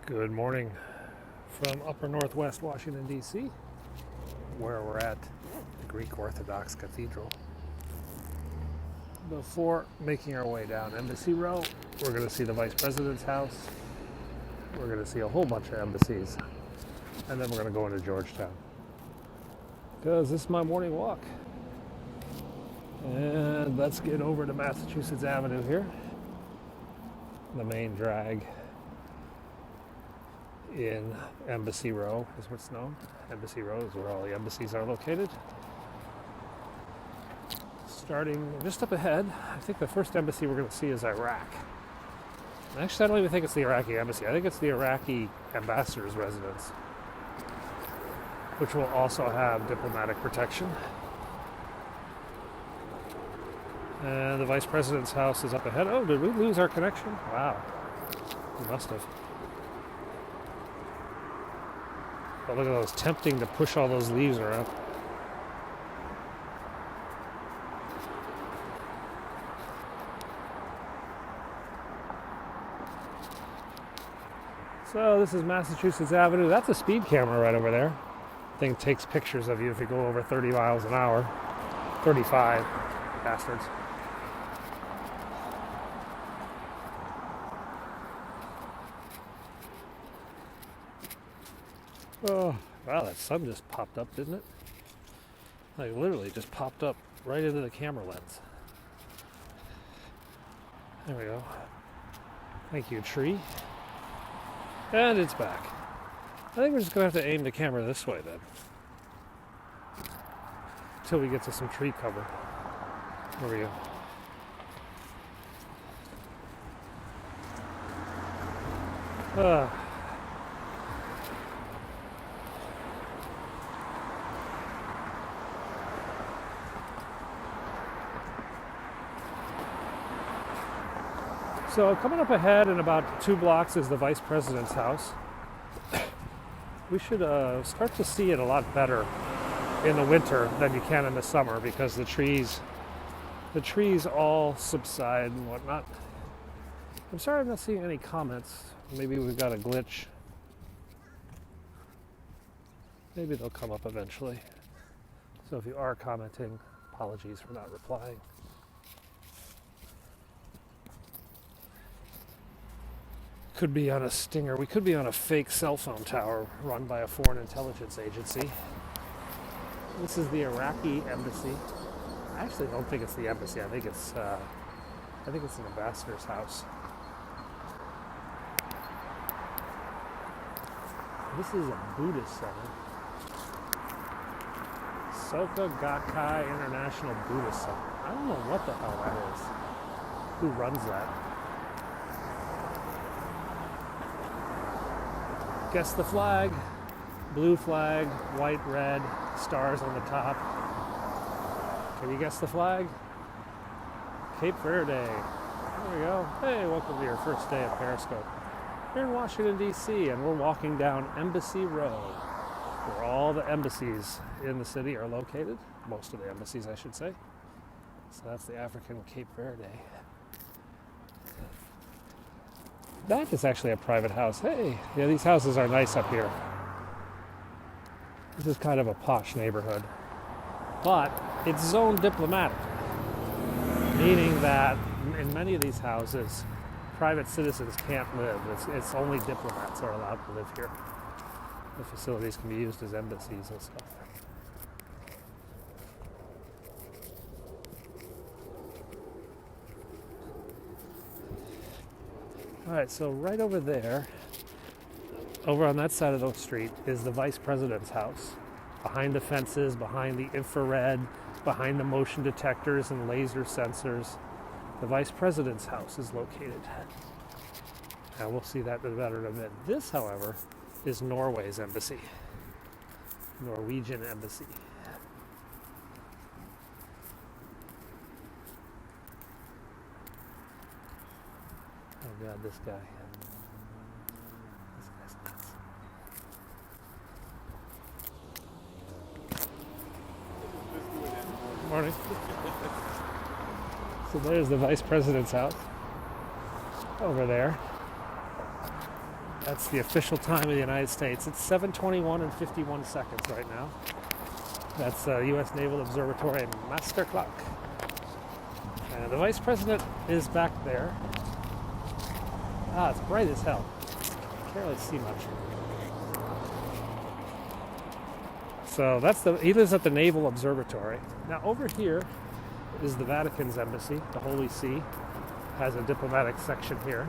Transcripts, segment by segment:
Good morning from upper northwest Washington, D.C., where we're at the Greek Orthodox Cathedral. Before making our way down Embassy Row, we're going to see the Vice President's house. We're going to see a whole bunch of embassies. And then we're going to go into Georgetown, because this is my morning walk. And let's get over to Massachusetts Avenue here, the main drag in Embassy Row is what's known. Embassy Row is where all the embassies are located. Starting just up ahead, I think the first embassy we're going to see is Iraq. Actually, I don't even think it's the Iraqi embassy. I think it's the Iraqi ambassador's residence, which will also have diplomatic protection. And the Vice President's house is up ahead. Oh, did we lose our connection? Wow. We must have. But look at those, tempting to push all those leaves around. So this is Massachusetts Avenue. That's a speed camera right over there. Thing takes pictures of you if you go over 30 miles an hour. 35, bastards. Oh, wow, that sun just popped up, didn't it? Like literally just popped up right into the camera lens. There we go. Thank you, tree. And it's back. I think we're just going to have to aim the camera this way then, until we get to some tree cover. There we go. So coming up ahead in about 2 blocks is the Vice President's house. We should start to see it a lot better in the winter than you can in the summer, because the trees all subside and whatnot. I'm sorry I'm not seeing any comments. Maybe we've got a glitch. Maybe they'll come up eventually. So if you are commenting, apologies for not replying. Could be on a stinger. We could be on a fake cell phone tower run by a foreign intelligence agency. This is the Iraqi embassy. I actually don't think it's the embassy. I think it's an ambassador's house. This is a Buddhist center. Soka Gakkai International Buddhist Center. I don't know what the hell that is. Who runs that? Guess the flag. Blue flag, white, red, stars on the top. Can you guess the flag? Cape Verde. There we go. Hey, welcome to your first day at Periscope. We're in Washington, D.C., and we're walking down Embassy Row, where all the embassies in the city are located. Most of the embassies, I should say. So that's the African Cape Verde. That is actually a private house. Hey, yeah, these houses are nice up here. This is kind of a posh neighborhood. But it's zone diplomatic, meaning that in many of these houses, private citizens can't live. It's only diplomats are allowed to live here. The facilities can be used as embassies and stuff. All right, so right over there, over on that side of the street, is the Vice President's house. Behind the fences, behind the infrared, behind the motion detectors and laser sensors, the Vice President's house is located. And we'll see that better in a bit. This, however, is Norway's embassy. Norwegian embassy. Oh God, this guy. This guy's nuts. Morning. So there's the Vice President's house over there. That's the official time of the United States. It's 7:21 and 51 seconds right now. That's U.S. Naval Observatory master clock. And the Vice President is back there. Ah, it's bright as hell. Can't really see much. So he lives at the Naval Observatory. Now over here is the Vatican's embassy. The Holy See has a diplomatic section here.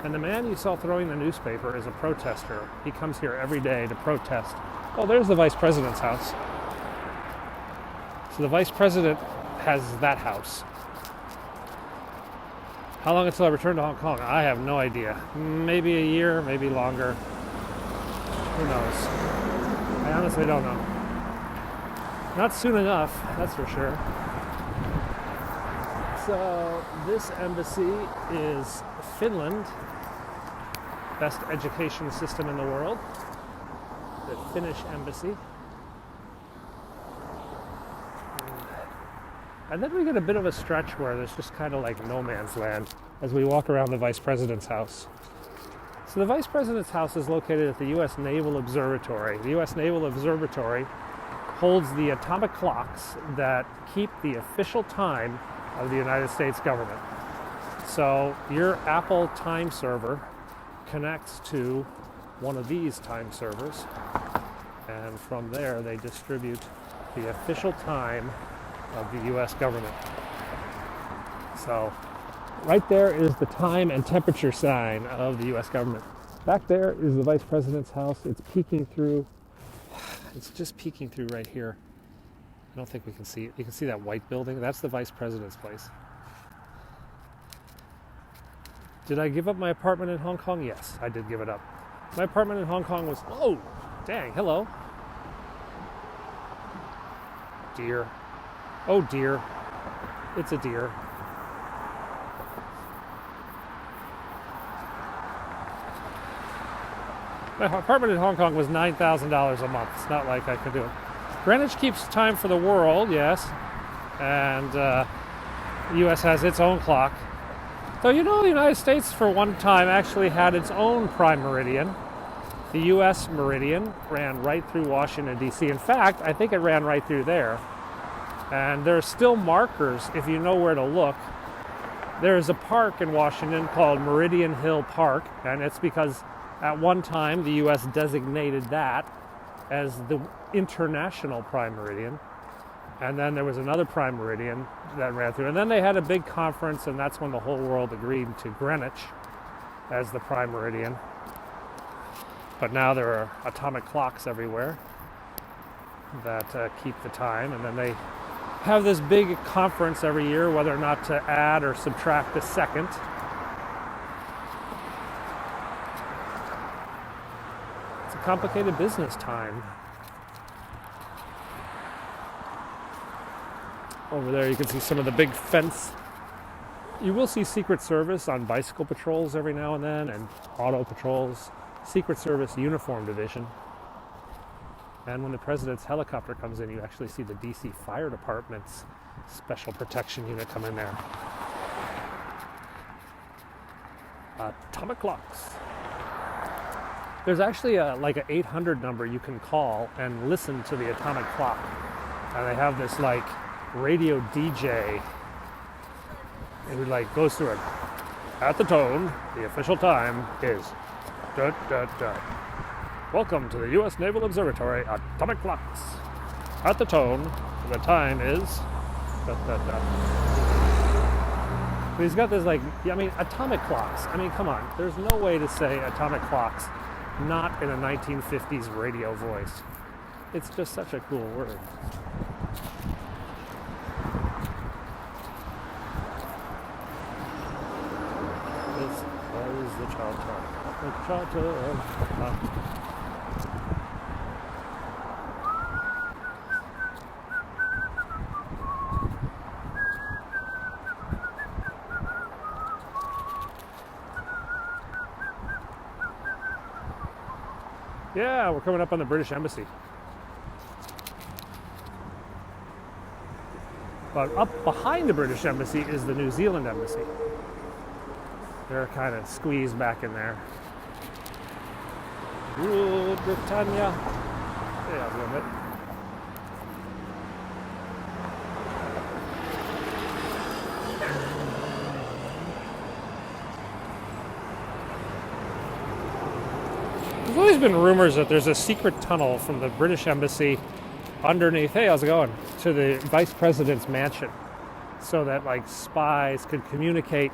And the man you saw throwing the newspaper is a protester. He comes here every day to protest. Oh, there's the Vice President's house. So the Vice President has that house. How long until I return to Hong Kong? I have no idea. Maybe a year, maybe longer. Who knows? I honestly don't know. Not soon enough, that's for sure. So this embassy is Finland. Best education system in the world. The Finnish embassy. And then we get a bit of a stretch where there's just kind of like no man's land as we walk around the Vice President's house. So the Vice President's house is located at the U.S. Naval Observatory. The U.S. Naval Observatory holds the atomic clocks that keep the official time of the United States government. So your Apple time server connects to one of these time servers, and from there they distribute the official time of the U.S. government. So right there is the time and temperature sign of the U.S. government. Back there is the Vice President's house. It's peeking through. It's just peeking through right here. I don't think we can see it. You can see that white building. That's the Vice President's place. Did I give up my apartment in Hong Kong? Yes, I did give it up. My apartment in Hong Kong was, oh, dang, hello. Deer. Oh dear. It's a deer. My apartment in Hong Kong was $9,000 a month. It's not like I could do it. Greenwich keeps time for the world, yes. And the U.S. has its own clock. So you know the United States for one time actually had its own prime meridian. The U.S. meridian ran right through Washington, D.C. In fact, I think it ran right through there. And there are still markers if you know where to look. There is a park in Washington called Meridian Hill Park, and it's because at one time the U.S. designated that as the international prime meridian. And then there was another prime meridian that ran through. And then they had a big conference, and that's when the whole world agreed to Greenwich as the prime meridian. But now there are atomic clocks everywhere that keep the time. And then they have this big conference every year whether or not to add or subtract a second. It's a complicated business time. Over there you can see some of the big fence. You will see Secret Service on bicycle patrols every now and then, and auto patrols. Secret Service Uniform Division. And when the president's helicopter comes in, you actually see the DC Fire Department's Special Protection Unit come in there. Atomic clocks. There's actually like an 800 number you can call and listen to the atomic clock. And they have this like radio DJ. It like goes through it. At the tone, the official time is da da da. Welcome to the U.S. Naval Observatory atomic clocks. At the tone, the time is da da da. But he's got this like, I mean, atomic clocks. I mean, come on. There's no way to say atomic clocks not in a 1950s radio voice. It's just such a cool word. This is the charter. The charter. Yeah, we're coming up on the British Embassy. But up behind the British Embassy is the New Zealand Embassy. They're kind of squeezed back in there. Rule Britannia. Yeah, a little bit. There's always been rumors that there's a secret tunnel from the British Embassy underneath, hey, how's it going, to the Vice President's mansion, so that like spies could communicate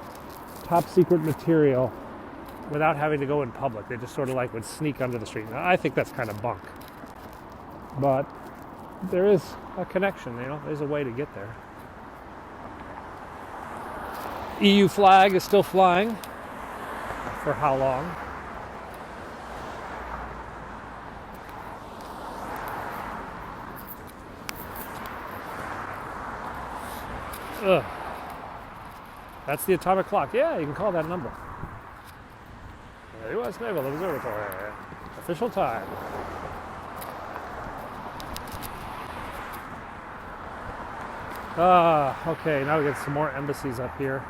top secret material without having to go in public. They just sort of like would sneak under the street. Now, I think that's kind of bunk. But there is a connection, there's a way to get there. EU flag is still flying. For how long? Ugh. That's the atomic clock. Yeah, you can call that number. U.S. Naval Observatory. Official time. Okay, now we get some more embassies up here.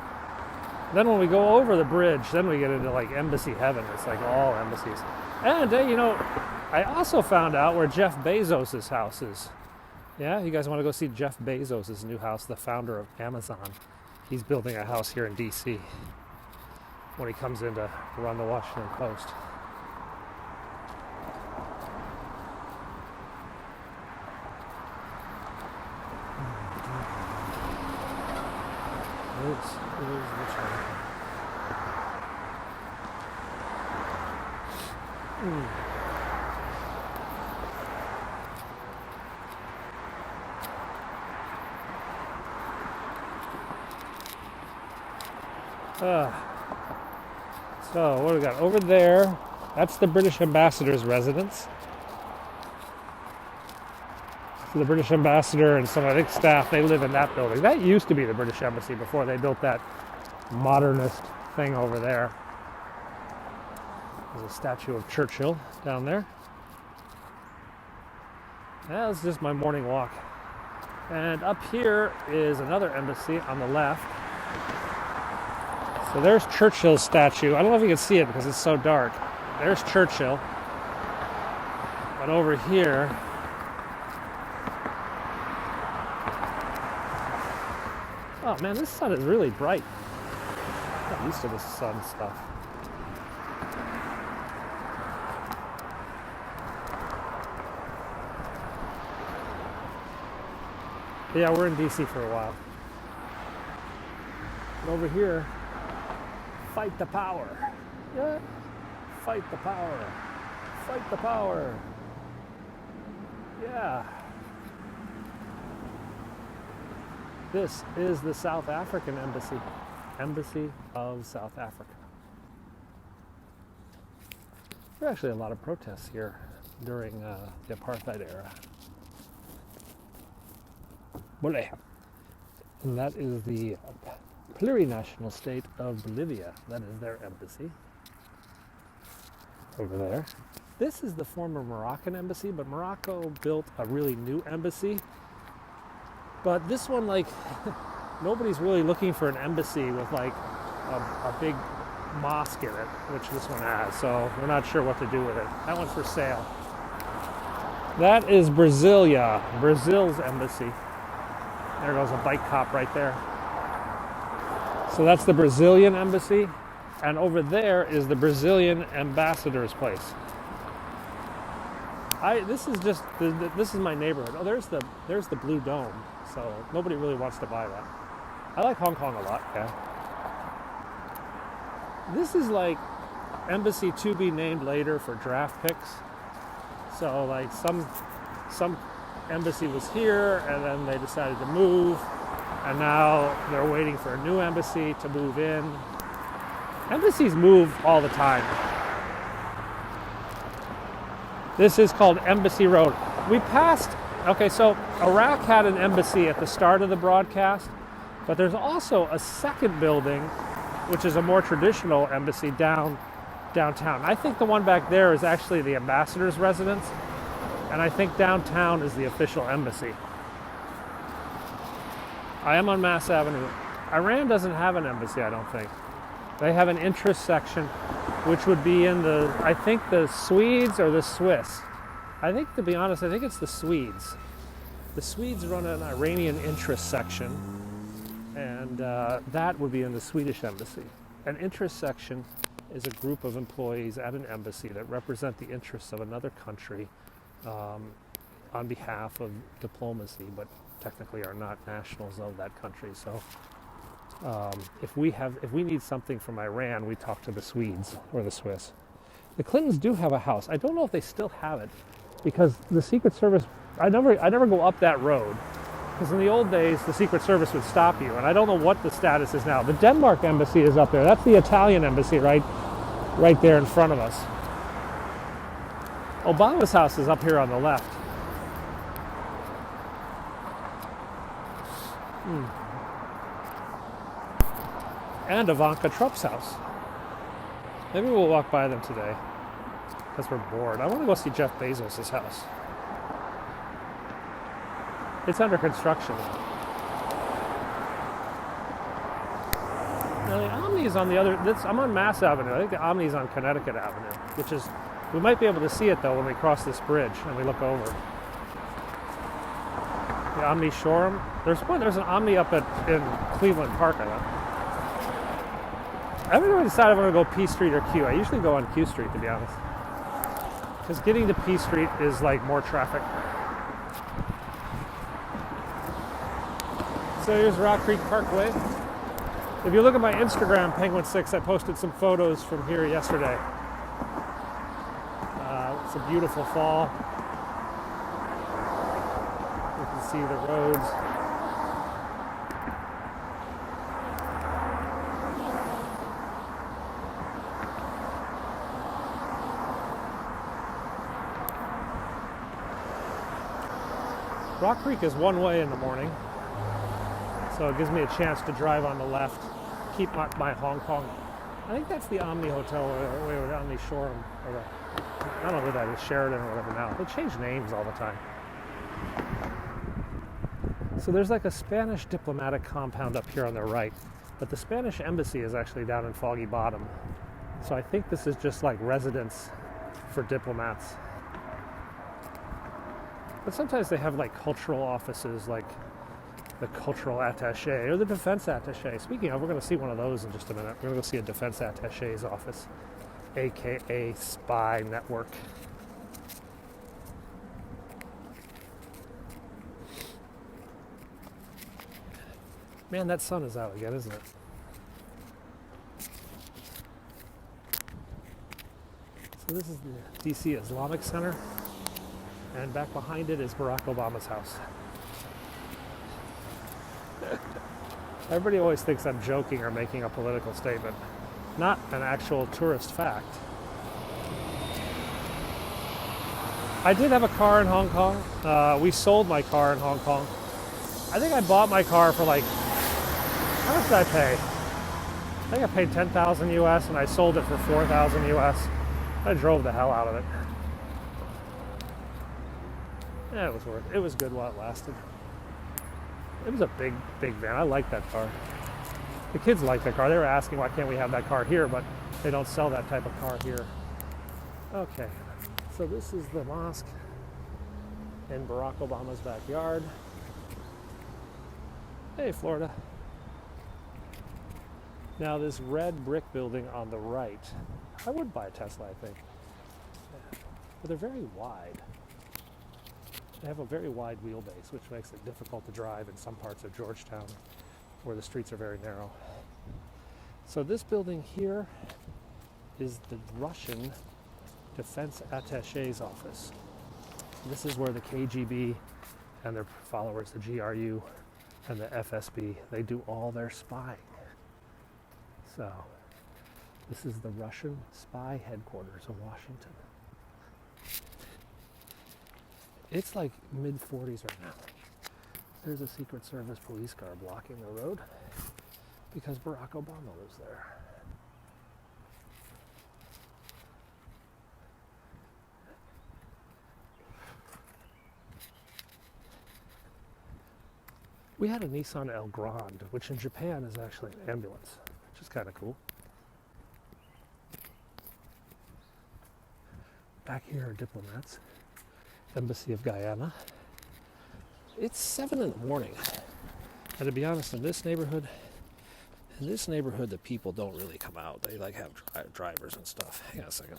Then when we go over the bridge, then we get into like embassy heaven. It's like all embassies. And, I also found out where Jeff Bezos' house is. Yeah, you guys want to go see Jeff Bezos' new house, the founder of Amazon. He's building a house here in D.C. when he comes in to run the Washington Post. This is the channel. So what do we got over there? That's the British ambassador's residence. So the British ambassador and some, I think, staff, they live in that building. That used to be the British embassy before they built that modernist thing over there. There's a statue of Churchill down there. That's just my morning walk. And up here is another embassy on the left. So there's Churchill's statue. I don't know if you can see it because it's so dark. There's Churchill. But over here, oh man, this sun is really bright. I'm not used to this sun stuff. Yeah, we're in DC for a while. And over here, fight the power. Yeah. Fight the power. Fight the power. Yeah. This is the South African embassy. Embassy of South Africa. There are actually a lot of protests here during the apartheid era. And that is the plurinational state of Bolivia. That is their embassy. Over there. This is the former Moroccan embassy, but Morocco built a really new embassy. But this one, like, nobody's really looking for an embassy with like a big mosque in it, which this one has. So we're not sure what to do with it. That one's for sale. That is Brasilia, Brazil's embassy. There goes a bike cop right there. So that's the Brazilian embassy. And over there is the Brazilian ambassador's place. This is my neighborhood. Oh, there's the Blue Dome. So nobody really wants to buy that. I like Hong Kong a lot, yeah. This is like embassy to be named later for draft picks. So like some embassy was here and then they decided to move and now they're waiting for a new embassy to move in. Embassies move all the time. This is called Embassy Road. We passed, okay, so Iraq had an embassy at the start of the broadcast, but there's also a second building, which is a more traditional embassy downtown. I think the one back there is actually the ambassador's residence, and I think downtown is the official embassy. I am on Mass Avenue. Iran doesn't have an embassy, I don't think. They have an interest section which would be in the, I think the Swedes or the Swiss. I think, to be honest, I think it's the Swedes. The Swedes run an Iranian interest section, and that would be in the Swedish embassy. An interest section is a group of employees at an embassy that represent the interests of another country on behalf of diplomacy, but technically are not nationals of that country. So if we need something from Iran, we talk to the Swedes or the Swiss. The Clintons do have a house. I don't know if they still have it, because the Secret Service, I never go up that road, because in the old days the Secret Service would stop you, and I don't know what the status is now. The Denmark embassy is up there. That's the Italian embassy right there in front of us. Obama's house is up here on the left. And Ivanka Trump's house. Maybe we'll walk by them today, because we're bored. I want to go see Jeff Bezos' house. It's under construction. Now the Omni is on the other, I'm on Mass Avenue. I think the Omni is on Connecticut Avenue, which is, we might be able to see it though when we cross this bridge and we look over. The Omni Shoreham. There's an Omni up in Cleveland Park, I think. I haven't really decided if I'm going to go P Street or Q. I usually go on Q Street, to be honest, because getting to P Street is like more traffic. So here's Rock Creek Parkway. If you look at my Instagram, Penguin6, I posted some photos from here yesterday. It's a beautiful fall. You can see the roads. Rock Creek is one way in the morning, so it gives me a chance to drive on the left, keep my Hong Kong. I think that's the Omni Hotel, or the Omni Shoreham, or I don't know who that is, Sheridan or whatever now. They change names all the time. So there's like a Spanish diplomatic compound up here on the right, but the Spanish embassy is actually down in Foggy Bottom. So I think this is just like residence for diplomats. But sometimes they have like cultural offices, like the cultural attaché or the defense attaché. Speaking of, we're going to see one of those in just a minute. We're going to go see a defense attaché's office, aka spy network. Man, that sun is out again, isn't it? So this is the DC Islamic Center. And back behind it is Barack Obama's house. Everybody always thinks I'm joking or making a political statement. Not an actual tourist fact. I did have a car in Hong Kong. We sold my car in Hong Kong. I think I bought my car for like, how much did I pay? I think I paid 10,000 US and I sold it for 4,000 US. I drove the hell out of it. Yeah, it was worth it. It was good while it lasted. It was a big, big van. I like that car. The kids like that car. They were asking why can't we have that car here, but they don't sell that type of car here. Okay, so this is the mosque in Barack Obama's backyard. Hey, Florida. Now this red brick building on the right, I would buy a Tesla, I think. Yeah. But they're very wide. They have a very wide wheelbase, which makes it difficult to drive in some parts of Georgetown where the streets are very narrow. So this building here is the Russian Defense Attaché's office. This is where the KGB and their followers, the GRU and the FSB, they do all their spying. So this is the Russian spy headquarters in Washington. It's like mid-40s right now. There's a Secret Service police car blocking the road because Barack Obama lives there. We had a Nissan El Grande, which in Japan is actually an ambulance, which is kind of cool. Back here are diplomats. Embassy of Guyana. It's 7 in the morning. And to be honest, in this neighborhood, the people don't really come out. They like have drivers and stuff. Hang on a second.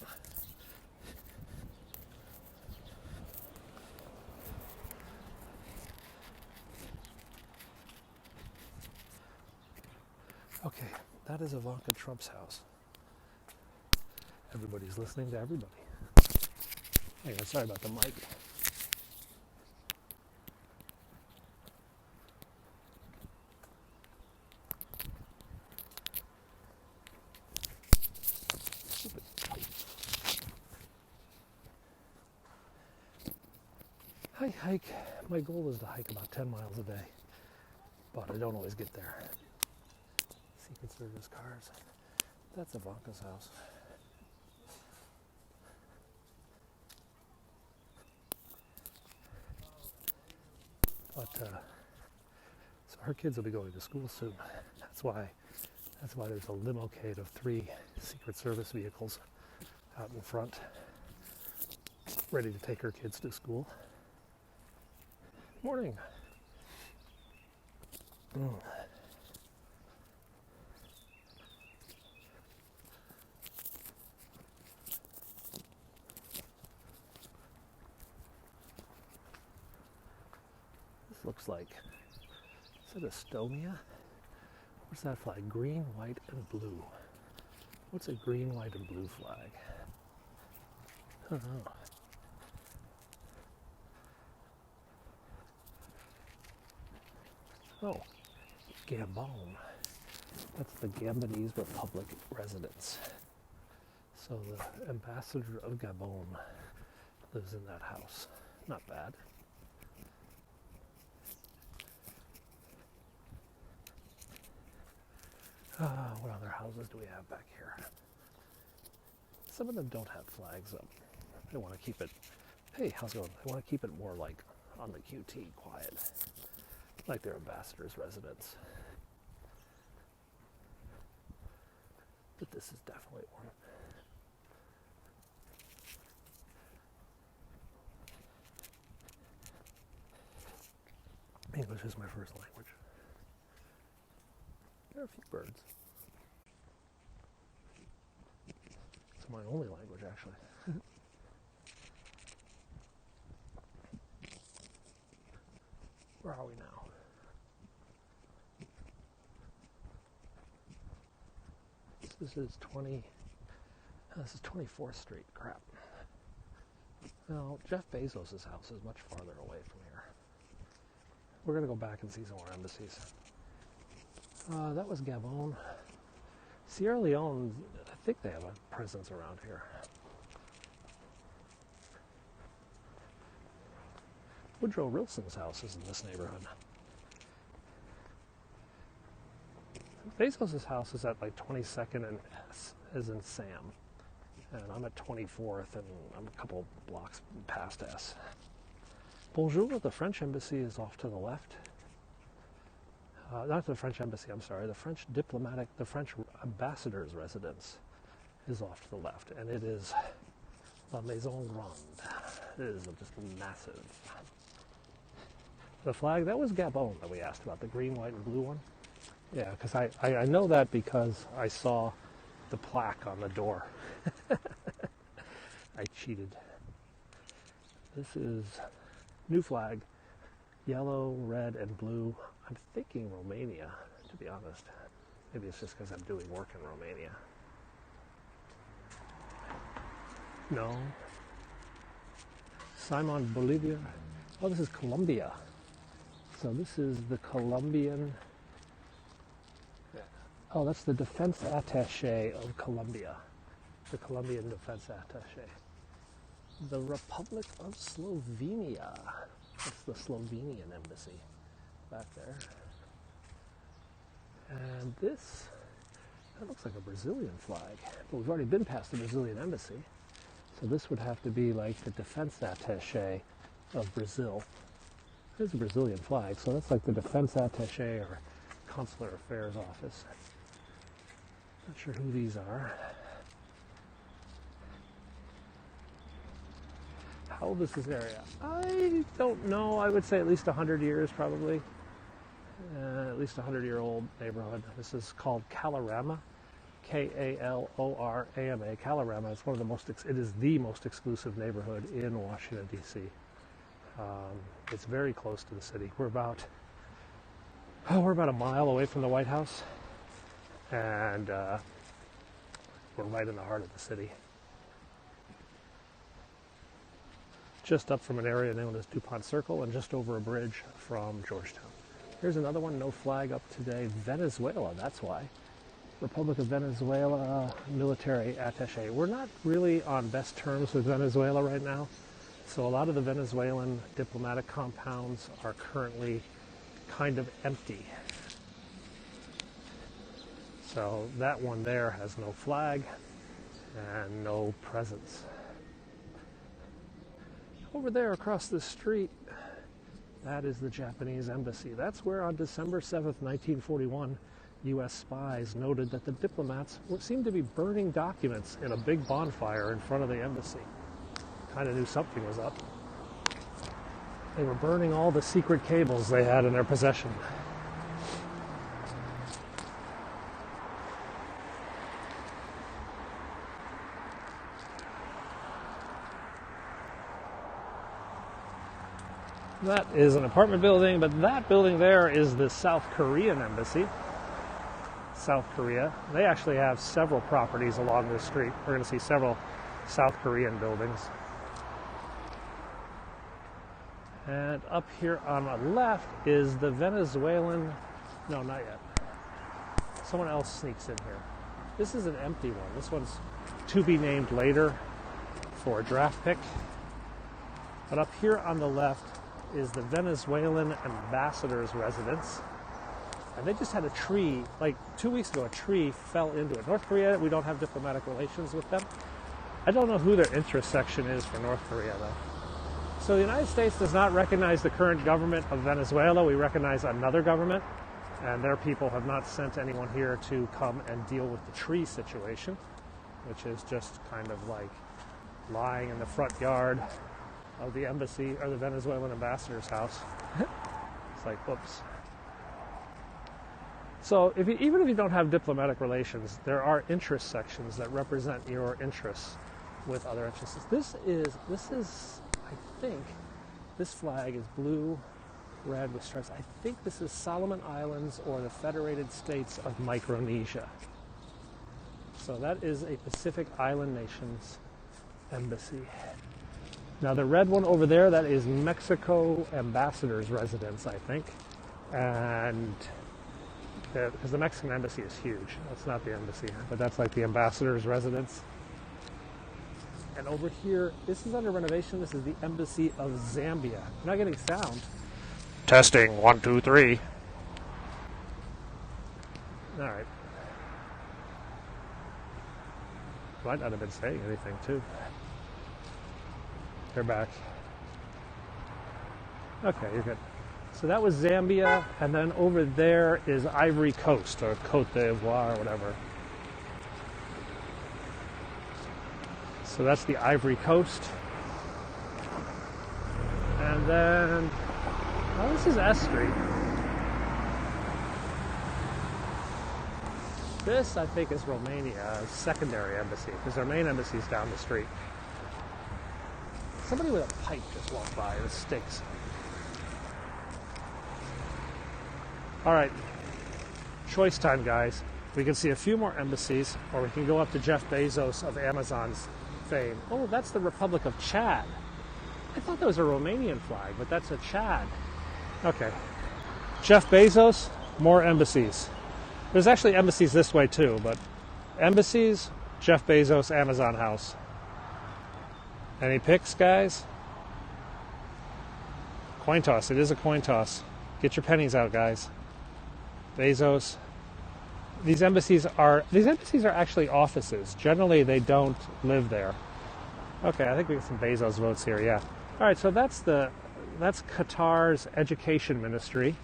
Okay, that is Ivanka Trump's house. Everybody's listening to everybody. Hang on, sorry about the mic. I hike. My goal is to hike about 10 miles a day, but I don't always get there. Secret Service cars. That's Ivanka's house. But so her kids will be going to school soon. That's why there's a limocade of 3 Secret Service vehicles out in front, ready to take her kids to school. Morning. This looks like, is it Estonia? What's that flag? Green, white, and blue. What's a green, white, and blue flag? I don't know. Oh, Gabon. That's the Gabonese Republic residence. So the ambassador of Gabon lives in that house. Not bad. What other houses do we have back here? Some of them don't have flags up. They want to keep it, hey, how's it going? They want to keep it more like on the QT, quiet. Like their ambassador's residence. But this is definitely one. English is my first language. There are a few birds. It's my only language, actually. Where are we now? This is 24th Street. Crap. Well, Jeff Bezos' house is much farther away from here. We're going to go back and see some more embassies. That was Gabon. Sierra Leone, I think they have a presence around here. Woodrow Wilson's house is in this neighborhood. Bezos' house is at like 22nd and S, as in Sam. And I'm at 24th and I'm a couple blocks past S. Bonjour, the French embassy is off to the left. Not the French embassy, I'm sorry. The French ambassador's residence is off to the left. And it is La Maison Grande. It is just massive. The flag, that was Gabon that we asked about, the green, white, and blue one. Yeah, because I know that because I saw the plaque on the door. I cheated. This is new flag, yellow, red, and blue. I'm thinking Romania, to be honest. Maybe it's just because I'm doing work in Romania. No. Simon, Bolivia. Oh, this is Colombia. So this is the Colombian. Oh, that's the defense attaché of Colombia. The Colombian defense attaché. The Republic of Slovenia. That's the Slovenian embassy back there. And this, that looks like a Brazilian flag. But we've already been past the Brazilian embassy. So this would have to be like the defense attaché of Brazil. There's a Brazilian flag, so that's like the defense attaché or consular affairs office. Not sure who these are. old is this area? I don't know. I would say at least 100 years probably. At least a 100-year-old neighborhood. This is called Kalorama. Kalorama. Kalorama. It's one of the most. It is the most exclusive neighborhood in Washington D.C. It's very close to the city. We're about a mile away from the White House, and we're right in the heart of the city. Just up from an area known as DuPont Circle, and just over a bridge from Georgetown. Here's another one. No flag up today. Venezuela. That's why. Republic of Venezuela military attaché. We're not really on best terms with Venezuela right now, so a lot of the Venezuelan diplomatic compounds are currently kind of empty. So that one there has no flag and no presence. Over there across the street, that is the Japanese embassy. That's where on December 7th, 1941, U.S. spies noted that the diplomats seemed to be burning documents in a big bonfire in front of the embassy. Kind of knew something was up. They were burning all the secret cables they had in their possession. That is an apartment building, but that building there is the South Korean embassy. South Korea. They actually have several properties along this street. We're going to see several South Korean buildings. And up here on the left is the Venezuelan, no, not yet. Someone else sneaks in here. This is an empty one. This one's to be named later for a draft pick. But up here on the left is the Venezuelan ambassador's residence. And they just had a tree, like 2 weeks ago, a tree fell into it. North Korea, we don't have diplomatic relations with them. I don't know who their interest section is for North Korea, though. So the United States does not recognize the current government of Venezuela. We recognize another government, and their people have not sent anyone here to come and deal with the tree situation, which is just kind of like lying in the front yard of the embassy or the Venezuelan ambassador's house. It's like, whoops. So even if you don't have diplomatic relations, there are interest sections that represent your interests with other interests. This is, I think, this flag is blue, red with stripes. I think this is Solomon Islands or the Federated States of Micronesia. So that is a Pacific Island nation's embassy. Now the red one over there, that is Mexico ambassador's residence, I think. And because the Mexican embassy is huge. That's not the embassy, but that's like the ambassador's residence. And over here, this is under renovation. This is the embassy of Zambia. You're not getting sound. Testing, 1, 2, 3. All right. Might not have been saying anything, too. They're back. Okay, you're good. So that was Zambia, and then over there is Ivory Coast, or Côte d'Ivoire, or whatever. So that's the Ivory Coast. And then, oh, this is S Street. This, I think, is Romania's secondary embassy, because their main embassy is down the street. Somebody with a pipe just walked by. It stinks. All right, choice time, guys. We can see a few more embassies, or we can go up to Jeff Bezos of Amazon's fame. Oh, that's the Republic of Chad. I thought that was a Romanian flag, but that's a Chad. Okay. Jeff Bezos, more embassies. There's actually embassies this way too, but embassies, Jeff Bezos, Amazon house. Any picks, guys? Coin toss. It is a coin toss. Get your pennies out, guys. Bezos. These embassies are actually offices. Generally, they don't live there. Okay, I think we get some Bezos votes here. Yeah. All right. So that's Qatar's education ministry.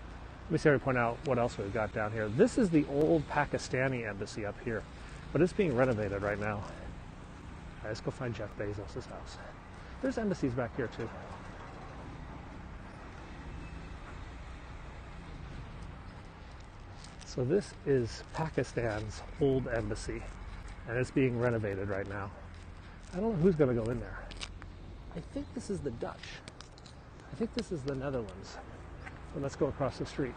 Let me see if I point out what else we've got down here. This is the old Pakistani embassy up here, but it's being renovated right now. All right, let's go find Jeff Bezos' house. There's embassies back here too. So this is Pakistan's old embassy, and it's being renovated right now. I don't know who's going to go in there. I think this is the Dutch. I think this is the Netherlands. So let's go across the street.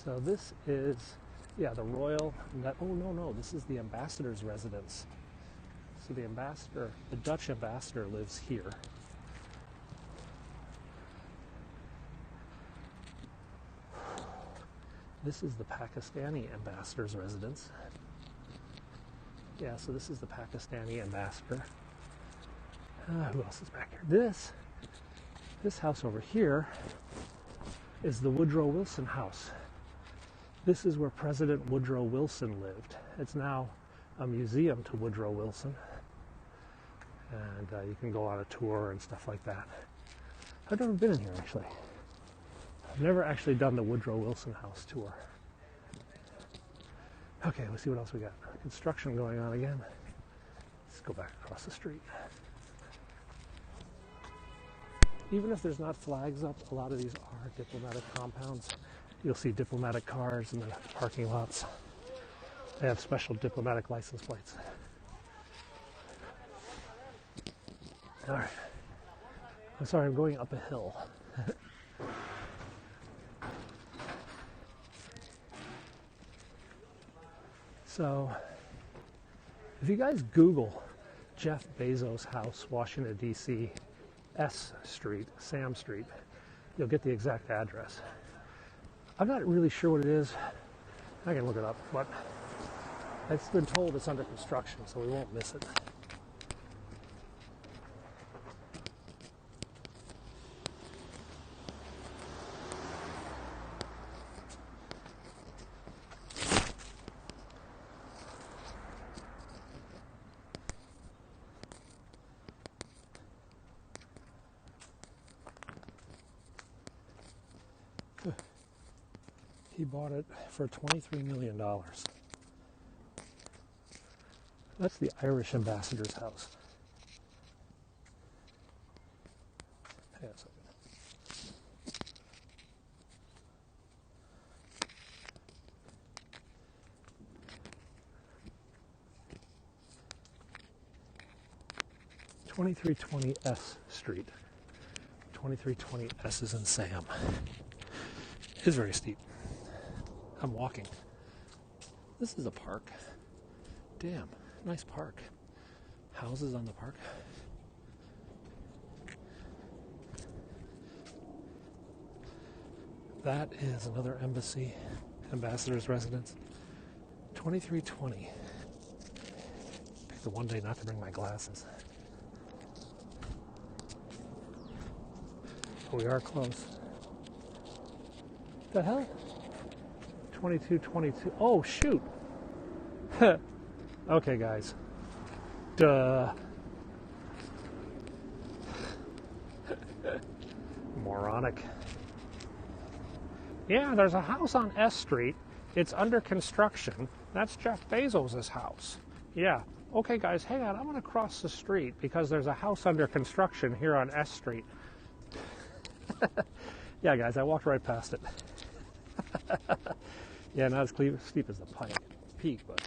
So this is, yeah, the royal, oh no, this is the ambassador's residence. So the ambassador, the Dutch ambassador lives here. This is the Pakistani ambassador's residence. Yeah, so this is the Pakistani ambassador. Who else is back here? This house over here is the Woodrow Wilson house. This is where President Woodrow Wilson lived. It's now a museum to Woodrow Wilson. And you can go on a tour and stuff like that. I've never been in here, actually. I've never actually done the Woodrow Wilson house tour. Okay, let's see what else we got. Construction going on again. Let's go back across the street. Even if there's not flags up, a lot of these are diplomatic compounds. You'll see diplomatic cars in the parking lots. They have special diplomatic license plates. All right. I'm sorry, I'm going up a hill. So, if you guys Google Jeff Bezos' house, Washington, D.C., S Street, Sam Street, you'll get the exact address. I'm not really sure what it is. I can look it up, but I've been told it's under construction, so we won't miss it. He bought it for $23 million. That's the Irish ambassador's house. Hang on a second. (2320) S Street. 2320 S is in Sam. It's very steep. I'm walking. This is a park. Damn, nice park. Houses on the park. That is another embassy, ambassador's residence. 2320. Pick the one day not to bring my glasses. But we are close. What the hell? 2222. Oh, shoot. Okay, guys. Duh. Moronic. Yeah, there's a house on S Street. It's under construction. That's Jeff Bezos' house. Yeah. Okay, guys, hang on. I'm going to cross the street because there's a house under construction here on S Street. Yeah, guys, I walked right past it. Yeah, not as steep as the peak, but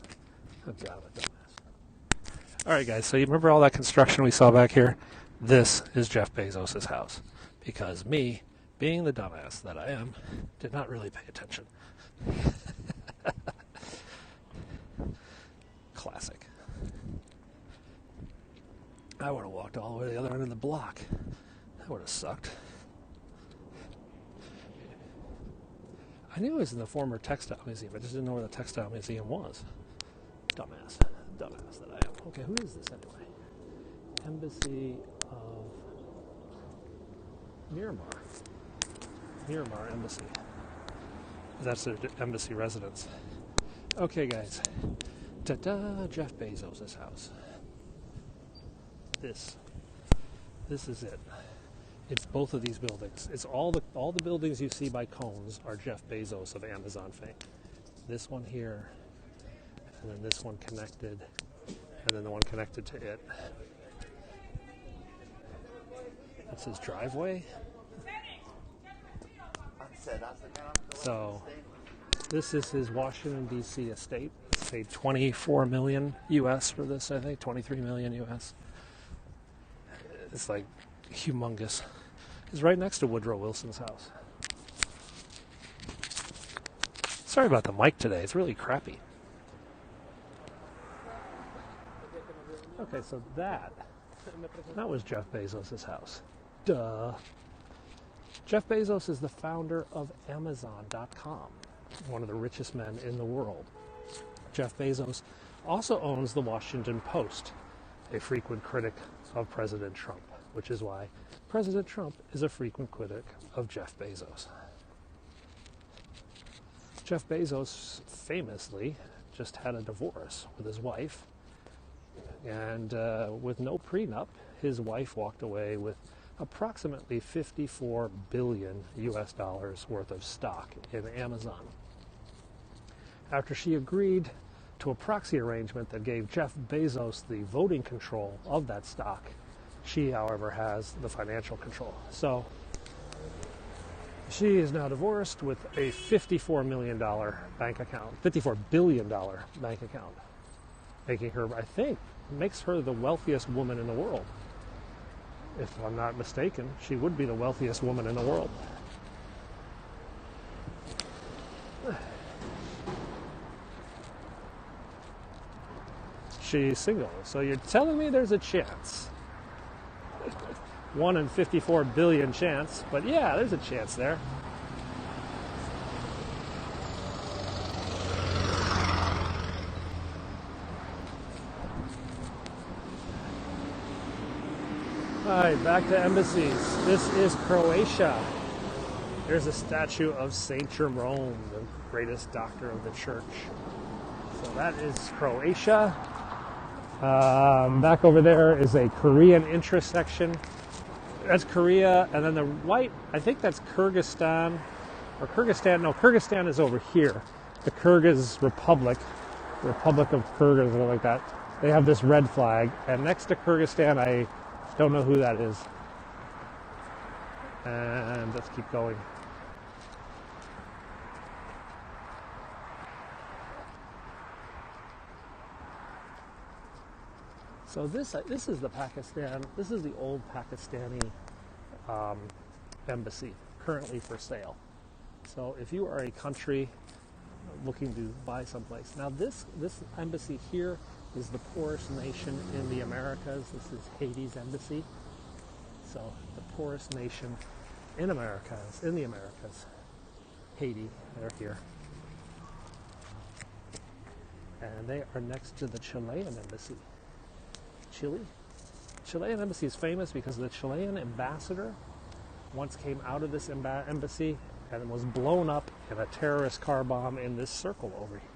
oh god, I'm a dumbass. All right, guys, so you remember all that construction we saw back here? This is Jeff Bezos' house, because me, being the dumbass that I am, did not really pay attention. Classic. I would have walked all the way to the other end of the block. That would have sucked. I knew it was in the former textile museum. I just didn't know where the textile museum was. Dumbass that I am. Okay, who is this anyway? Embassy of Miramar Embassy. That's their embassy residence. Okay, guys. Ta-da! Jeff Bezos' house. This is it. It's both of these buildings. It's all the buildings you see by cones are Jeff Bezos of Amazon fame. This one here, and then this one connected, and then the one connected to it. That's his driveway. So this is his Washington, D.C. estate. It's paid $24 million US for this, I think, $23 million US. It's like humongous. It's right next to Woodrow Wilson's house. Sorry about the mic today. It's really crappy. Okay, so that was Jeff Bezos' house. Duh. Jeff Bezos is the founder of Amazon.com, one of the richest men in the world. Jeff Bezos also owns the Washington Post, a frequent critic of President Trump, which is why President Trump is a frequent critic of Jeff Bezos. Jeff Bezos famously just had a divorce with his wife, and with no prenup, his wife walked away with approximately $54 billion US dollars worth of stock in Amazon. After she agreed to a proxy arrangement that gave Jeff Bezos the voting control of that stock, she, however, has the financial control. So she is now divorced with a $54 million bank account, $54 billion bank account, making her, I think, makes her the wealthiest woman in the world. If I'm not mistaken, she would be the wealthiest woman in the world. She's single, so you're telling me there's a chance. 1 in 54 billion chance, but yeah, there's a chance there. All right, back to embassies. This is Croatia. There's a statue of Saint Jerome, the greatest doctor of the church. So that is Croatia. Back over there is a Korean intersection. That's Korea, and then the white, I think that's Kyrgyzstan, or Kyrgyzstan, no, Kyrgyzstan is over here. The Kyrgyz Republic of Kyrgyz, or something like that. They have this red flag, and next to Kyrgyzstan, I don't know who that is. And let's keep going. So this is the Pakistan. This is the old Pakistani embassy, currently for sale. So if you are a country looking to buy someplace, now this embassy here is the poorest nation in the Americas. This is Haiti's embassy. So the poorest nation in the Americas, Haiti. They're here, and they are next to the Chilean embassy. Chilean embassy is famous because the Chilean ambassador once came out of this embassy and was blown up in a terrorist car bomb in this circle over here.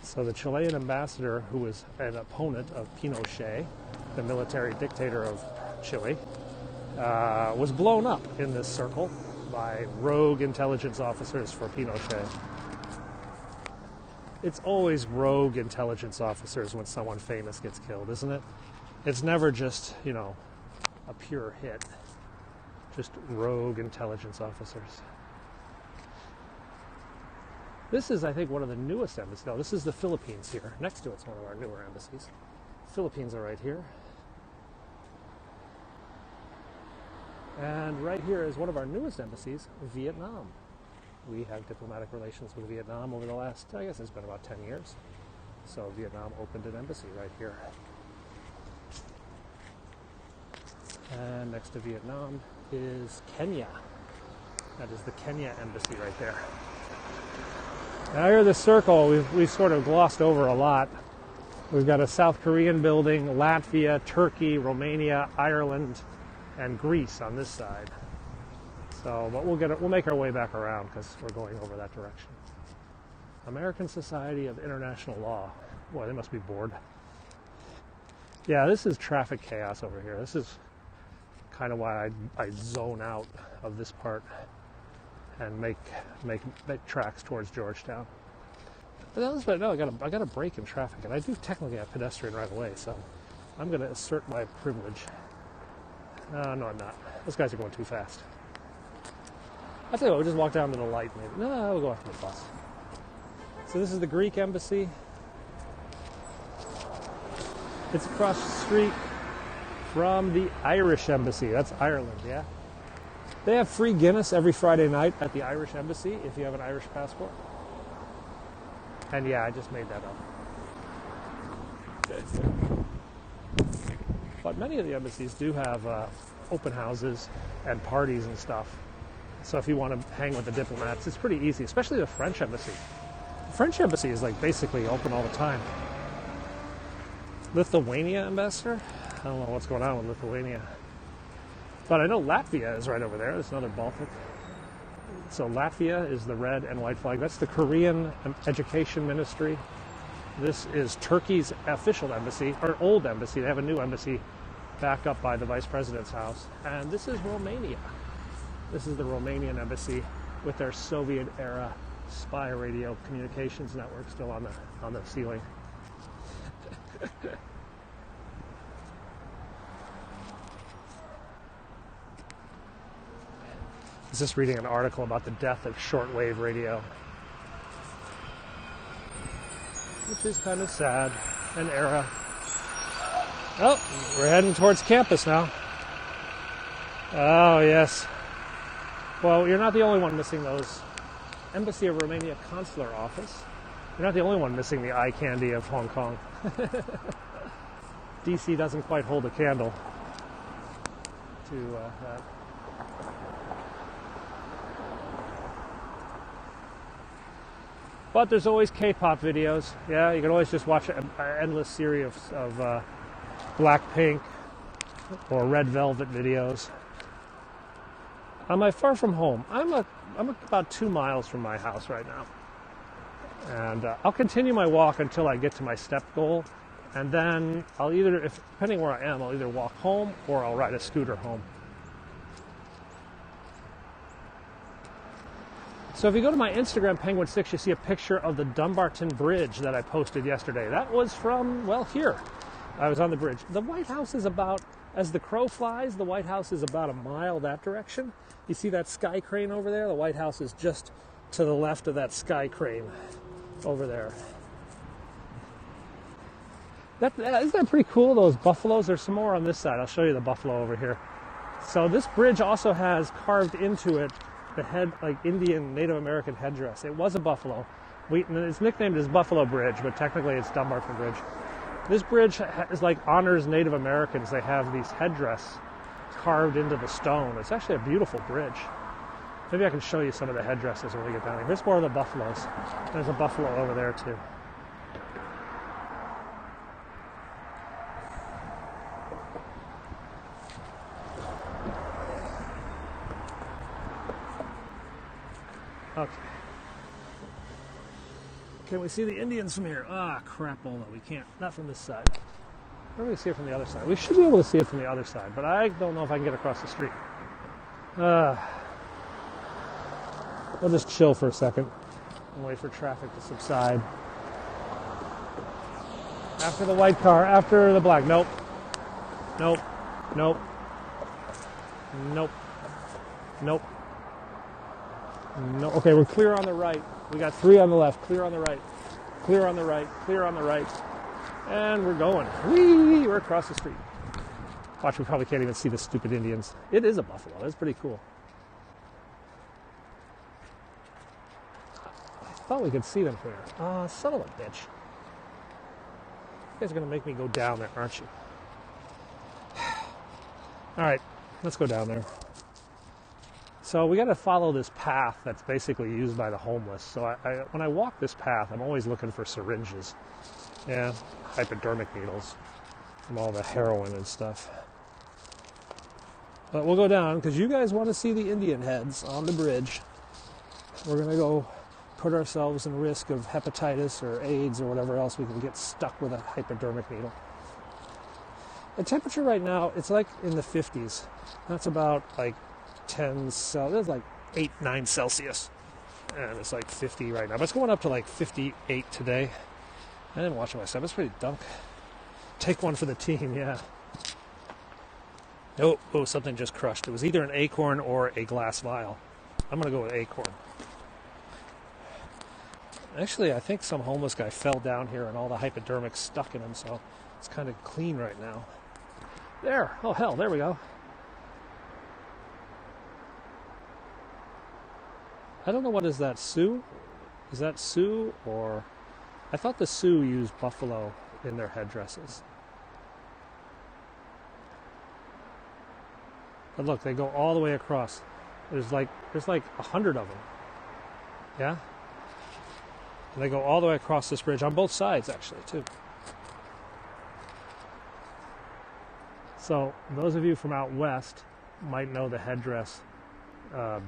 So the Chilean ambassador, who was an opponent of Pinochet, the military dictator of Chile, was blown up in this circle by rogue intelligence officers for Pinochet. It's always rogue intelligence officers when someone famous gets killed, isn't it? It's never just, a pure hit. Just rogue intelligence officers. This is, I think, one of the newest embassies. No, this is the Philippines here. Next to it's one of our newer embassies. Philippines are right here. And right here is one of our newest embassies, Vietnam. We have diplomatic relations with Vietnam over the last, I guess it's been about 10 years. So Vietnam opened an embassy right here. And next to Vietnam is Kenya. That is the Kenya embassy right there. Now here, this circle, we've sort of glossed over a lot. We've got a South Korean building, Latvia, Turkey, Romania, Ireland, and Greece on this side. So, but we'll make our way back around because we're going over that direction. American Society of International Law. Boy, they must be bored. Yeah, this is traffic chaos over here. This is kind of why I zone out of this part and make tracks towards Georgetown. But no, I got a break in traffic, and I do technically have pedestrian right away, so I'm going to assert my privilege. No, I'm not. Those guys are going too fast. I'll tell you what, we'll just walk down to the light, maybe. No, we'll go after the bus. So this is the Greek embassy. It's across the street from the Irish embassy. That's Ireland, yeah? They have free Guinness every Friday night at the Irish embassy if you have an Irish passport. And yeah, I just made that up. But many of the embassies do have open houses and parties and stuff. So if you want to hang with the diplomats, it's pretty easy, especially the French embassy. The French embassy is like basically open all the time. Lithuania ambassador? I don't know what's going on with Lithuania. But I know Latvia is right over there. There's another Baltic. So Latvia is the red and white flag. That's the Korean Education Ministry. This is Turkey's official embassy, or old embassy. They have a new embassy back up by the Vice President's house. And this is Romania. This is the Romanian embassy with their Soviet-era spy radio communications network still on the ceiling. I was just reading an article about the death of shortwave radio, which is kind of sad. An era. Oh, we're heading towards campus now. Oh, yes. Well, you're not the only one missing those. Embassy of Romania consular office. You're not the only one missing the eye candy of Hong Kong. DC doesn't quite hold a candle to that. But there's always K-pop videos. Yeah, you can always just watch an endless series of Blackpink or Red Velvet videos. Am I far from home? I'm about 2 miles from my house right now. And I'll continue my walk until I get to my step goal. And then I'll depending where I am, I'll either walk home or I'll ride a scooter home. So if you go to my Instagram, Penguin6, you see a picture of the Dumbarton Bridge that I posted yesterday. That was from, well, here. I was on the bridge. The White House is about, as the crow flies, the White House is about a mile that direction. You see that sky crane over there? The White House is just to the left of that sky crane over there. Isn't that pretty cool, those buffaloes? There's some more on this side. I'll show you the buffalo over here. So this bridge also has carved into it the head, like Indian Native American headdress. It was a buffalo. It's nicknamed as Buffalo Bridge, but technically it's Dumbarton Bridge. This bridge is like honors Native Americans. They have these headdress carved into the stone. It's actually a beautiful bridge. Maybe I can show you some of the headdresses when we get down here. Here's more of the buffaloes. There's a buffalo over there too. Okay. Can we see the Indians from here? Ah, crap, although we can't. Not from this side. Where do we see it from the other side? We should be able to see it from the other side, but I don't know if I can get across the street. We'll just chill for a second and wait for traffic to subside. After the white car, after the black. Nope. Nope. Nope. Nope. Nope. No. Okay, we're clear on the right. We got 3 on the left. Clear on the right. Clear on the right. Clear on the right. And we're going. Whee! We're across the street. Watch, we probably can't even see the stupid Indians. It is a buffalo. That's pretty cool. I thought we could see them from here. Son of a bitch. You guys are going to make me go down there, aren't you? All right, let's go down there. So we got to follow this path that's basically used by the homeless. So when I walk this path, I'm always looking for syringes. Yeah, hypodermic needles from all the heroin and stuff. But we'll go down because you guys want to see the Indian heads on the bridge. We're going to go put ourselves in risk of hepatitis or AIDS or whatever else we can get stuck with a hypodermic needle. The temperature right now, it's like in the 50s. That's about like 10 Celsius, like 8, 9 Celsius. And it's like 50 right now. But it's going up to like 58 today. I didn't watch it myself. It's pretty dunk. Take one for the team, yeah. Oh, something just crushed. It was either an acorn or a glass vial. I'm going to go with acorn. Actually, I think some homeless guy fell down here and all the hypodermics stuck in him, so it's kind of clean right now. There. Oh, hell, there we go. I don't know, what is that, Sioux? Is that Sioux or... I thought the Sioux used buffalo in their headdresses. But look, they go all the way across. There's like 100 of them. Yeah? And they go all the way across this bridge, on both sides actually, too. So those of you from out west might know the headdress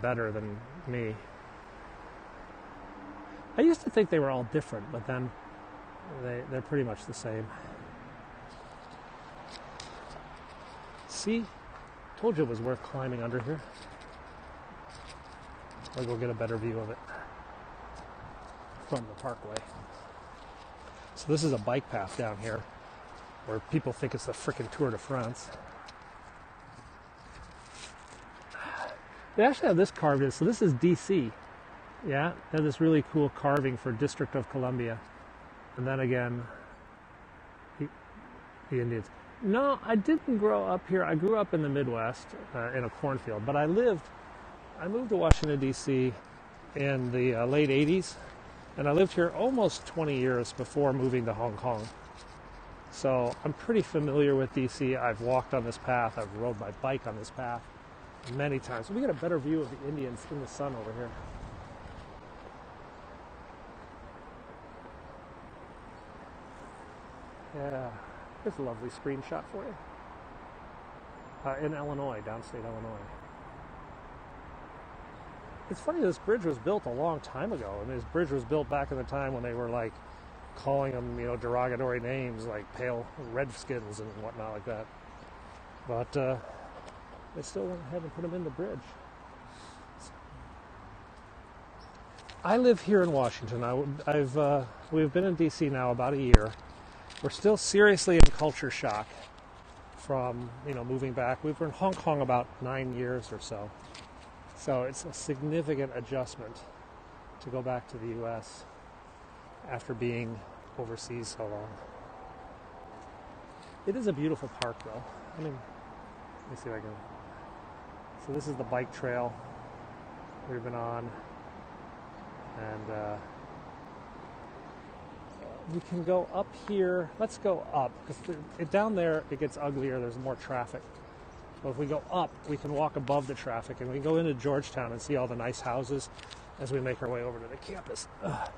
better than me. I used to think they were all different, but then they're pretty much the same. See? Told you it was worth climbing under here. I'll go get a better view of it from the parkway. So this is a bike path down here where people think it's the frickin' Tour de France. They actually have this carved in. So this is DC. Yeah, they have this really cool carving for District of Columbia. And then again, the Indians. No, I didn't grow up here. I grew up in the Midwest in a cornfield, but I moved to Washington, D.C. in the late 80s, and I lived here almost 20 years before moving to Hong Kong. So I'm pretty familiar with D.C. I've walked on this path. I've rode my bike on this path many times. We get a better view of the Indians in the sun over here. Yeah. Here's a lovely screenshot for you. In Illinois, downstate Illinois. It's funny, this bridge was built a long time ago. I mean, this bridge was built back in the time when they were like calling them, derogatory names like pale redskins and whatnot like that. But they still went ahead and put them in the bridge. I live here in Washington. We've been in D.C. now about a year. We're still seriously in culture shock from, moving back. We've been in Hong Kong about 9 years or so. So it's a significant adjustment to go back to the U.S. after being overseas so long. It is a beautiful park, though. I mean, let me see if I can... So this is the bike trail we've been on. And... we can go up here. Let's go up, because down there it gets uglier. There's more traffic. But if we go up, we can walk above the traffic, and we can go into Georgetown and see all the nice houses as we make our way over to the campus. Ugh.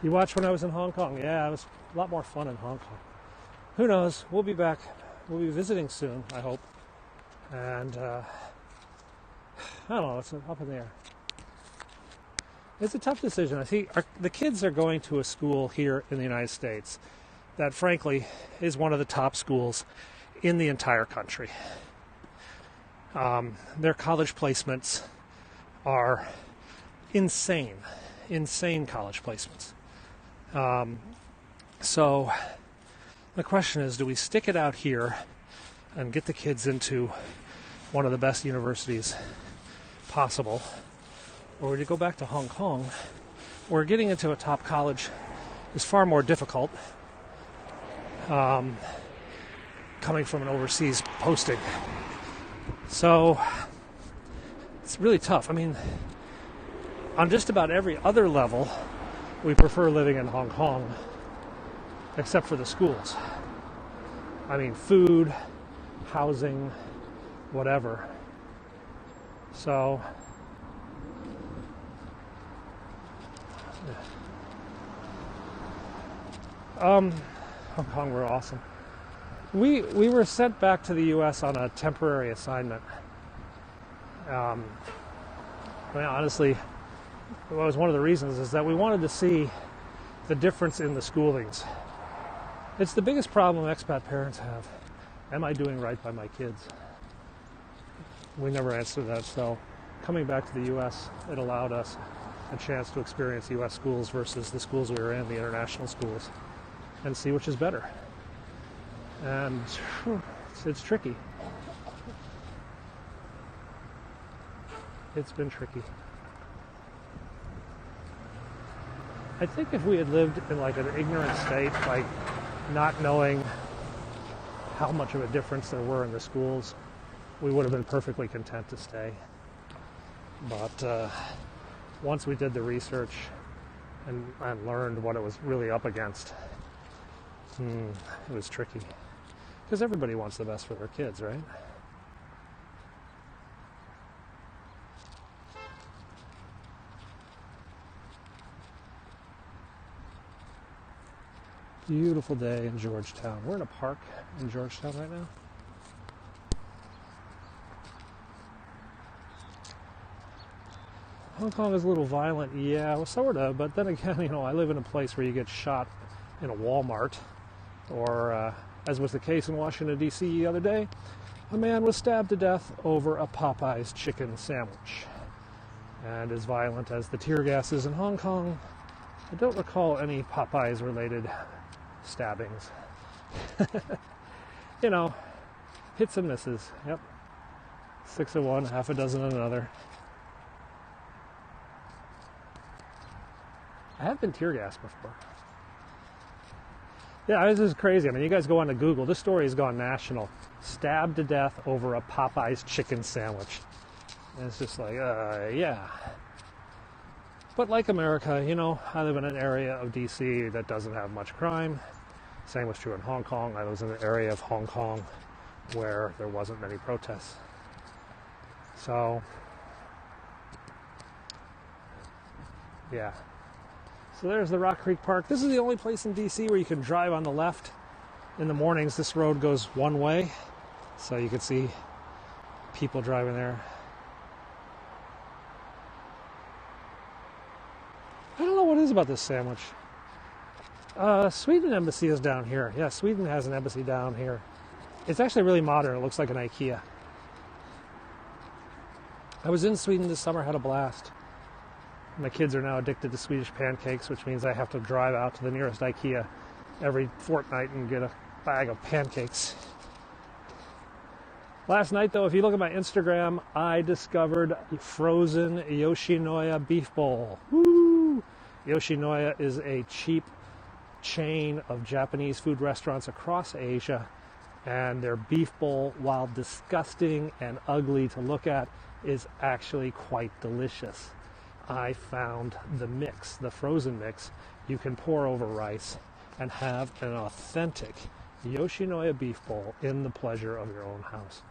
You watched when I was in Hong Kong? Yeah, it was a lot more fun in Hong Kong. Who knows? We'll be back. We'll be visiting soon, I hope. And I don't know. It's up in the air. It's a tough decision. I see the kids are going to a school here in the United States that, frankly, is one of the top schools in the entire country. Their college placements are insane college placements. So the question is, do we stick it out here and get the kids into one of the best universities possible? Or would you go back to Hong Kong, where getting into a top college is far more difficult, coming from an overseas posting. So it's really tough. I mean, on just about every other level, we prefer living in Hong Kong, except for the schools. I mean, food, housing, whatever. So... Hong Kong were awesome. We were sent back to the U.S. on a temporary assignment. I mean, honestly, it was one of the reasons is that we wanted to see the difference in the schoolings. It's the biggest problem expat parents have. Am I doing right by my kids? We never answer that. So coming back to the U.S., it allowed us a chance to experience U.S. schools versus the schools we were in, the international schools, and see which is better. And it's tricky. It's been tricky. I think if we had lived in like an ignorant state, like not knowing how much of a difference there were in the schools, we would have been perfectly content to stay. But once we did the research and learned what it was really up against, it was tricky. Because everybody wants the best for their kids, right? Beautiful day in Georgetown. We're in a park in Georgetown right now. Hong Kong is a little violent, yeah, well, sort of, but then again, I live in a place where you get shot in a Walmart, or as was the case in Washington, D.C. the other day, a man was stabbed to death over a Popeye's chicken sandwich. And as violent as the tear gas is in Hong Kong, I don't recall any Popeyes-related stabbings. Hits and misses. Yep. 6 of one, half a dozen of another. I have been tear gassed before. Yeah, this is crazy. I mean, you guys go on to Google. This story has gone national. Stabbed to death over a Popeye's chicken sandwich. And it's just like, yeah. But like America, I live in an area of D.C. that doesn't have much crime. Same was true in Hong Kong. I was in an area of Hong Kong where there wasn't many protests. So, yeah. So there's the Rock Creek Park. This is the only place in D.C. where you can drive on the left. In the mornings, this road goes one way. So you can see people driving there. I don't know what it is about this sandwich. Sweden embassy is down here. Yeah, Sweden has an embassy down here. It's actually really modern. It looks like an IKEA. I was in Sweden this summer, had a blast. My kids are now addicted to Swedish pancakes, which means I have to drive out to the nearest IKEA every fortnight and get a bag of pancakes. Last night, though, if you look at my Instagram, I discovered a frozen Yoshinoya beef bowl. Woo! Yoshinoya is a cheap chain of Japanese food restaurants across Asia, and their beef bowl, while disgusting and ugly to look at, is actually quite delicious. I found the mix, the frozen mix, you can pour over rice and have an authentic Yoshinoya beef bowl in the pleasure of your own house.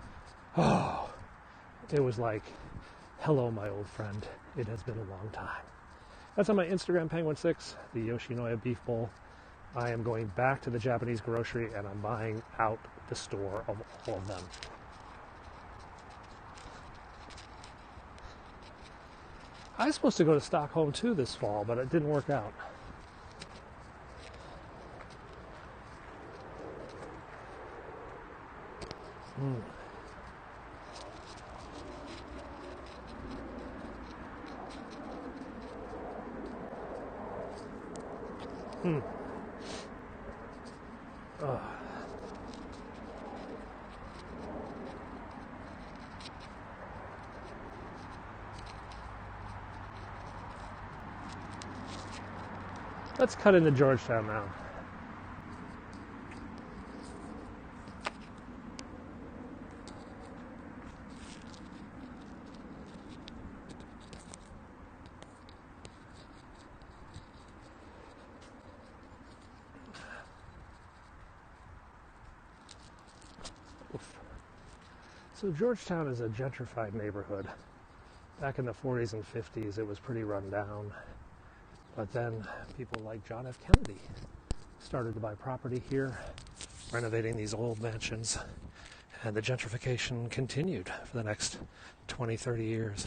Oh, it was like, hello, my old friend. It has been a long time. That's on my Instagram, Penguin6, the Yoshinoya beef bowl. I am going back to the Japanese grocery and I'm buying out the store of all of them. I was supposed to go to Stockholm too this fall, but it didn't work out. Let's cut into Georgetown now. So Georgetown is a gentrified neighborhood. Back in the 40s and 50s, it was pretty run down. But then people like John F. Kennedy started to buy property here, renovating these old mansions. And the gentrification continued for the next 20, 30 years.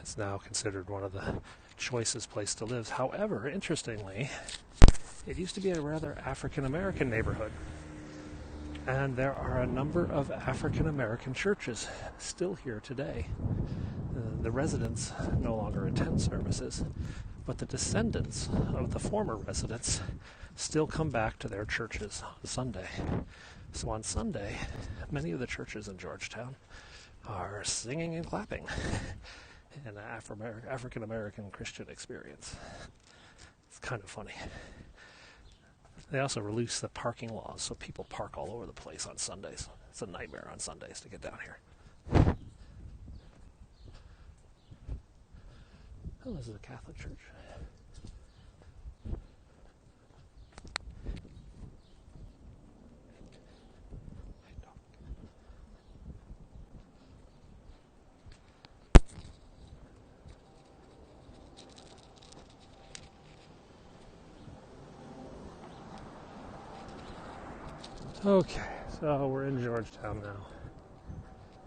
It's now considered one of the choicest place to live. However, interestingly, it used to be a rather African-American neighborhood. And there are a number of African-American churches still here today. The residents no longer attend services, but the descendants of the former residents still come back to their churches on Sunday. So on Sunday, many of the churches in Georgetown are singing and clapping in an African-American Christian experience. It's kind of funny. They also release the parking laws, so people park all over the place on Sundays. It's a nightmare on Sundays to get down here. Oh, this is a Catholic church. Okay, so we're in Georgetown now.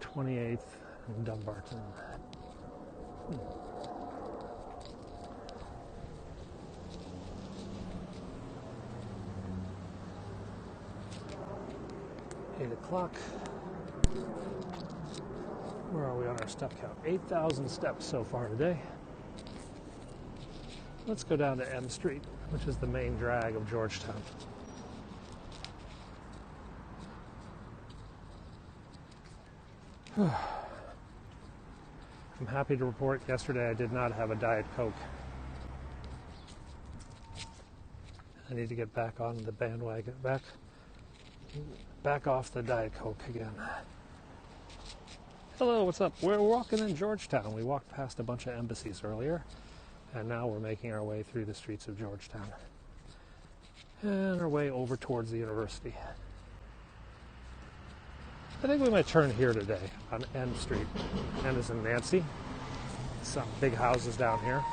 28th and Dumbarton. 8 o'clock. Where are we on our step count? 8,000 steps so far today. Let's go down to M Street, which is the main drag of Georgetown. I'm happy to report yesterday I did not have a Diet Coke. I need to get back on the bandwagon, back off the Diet Coke again. Hello, what's up? We're walking in Georgetown. We walked past a bunch of embassies earlier, and now we're making our way through the streets of Georgetown and our way over towards the university. I think we might turn here today on N Street. N is in Nancy. Some big houses down here.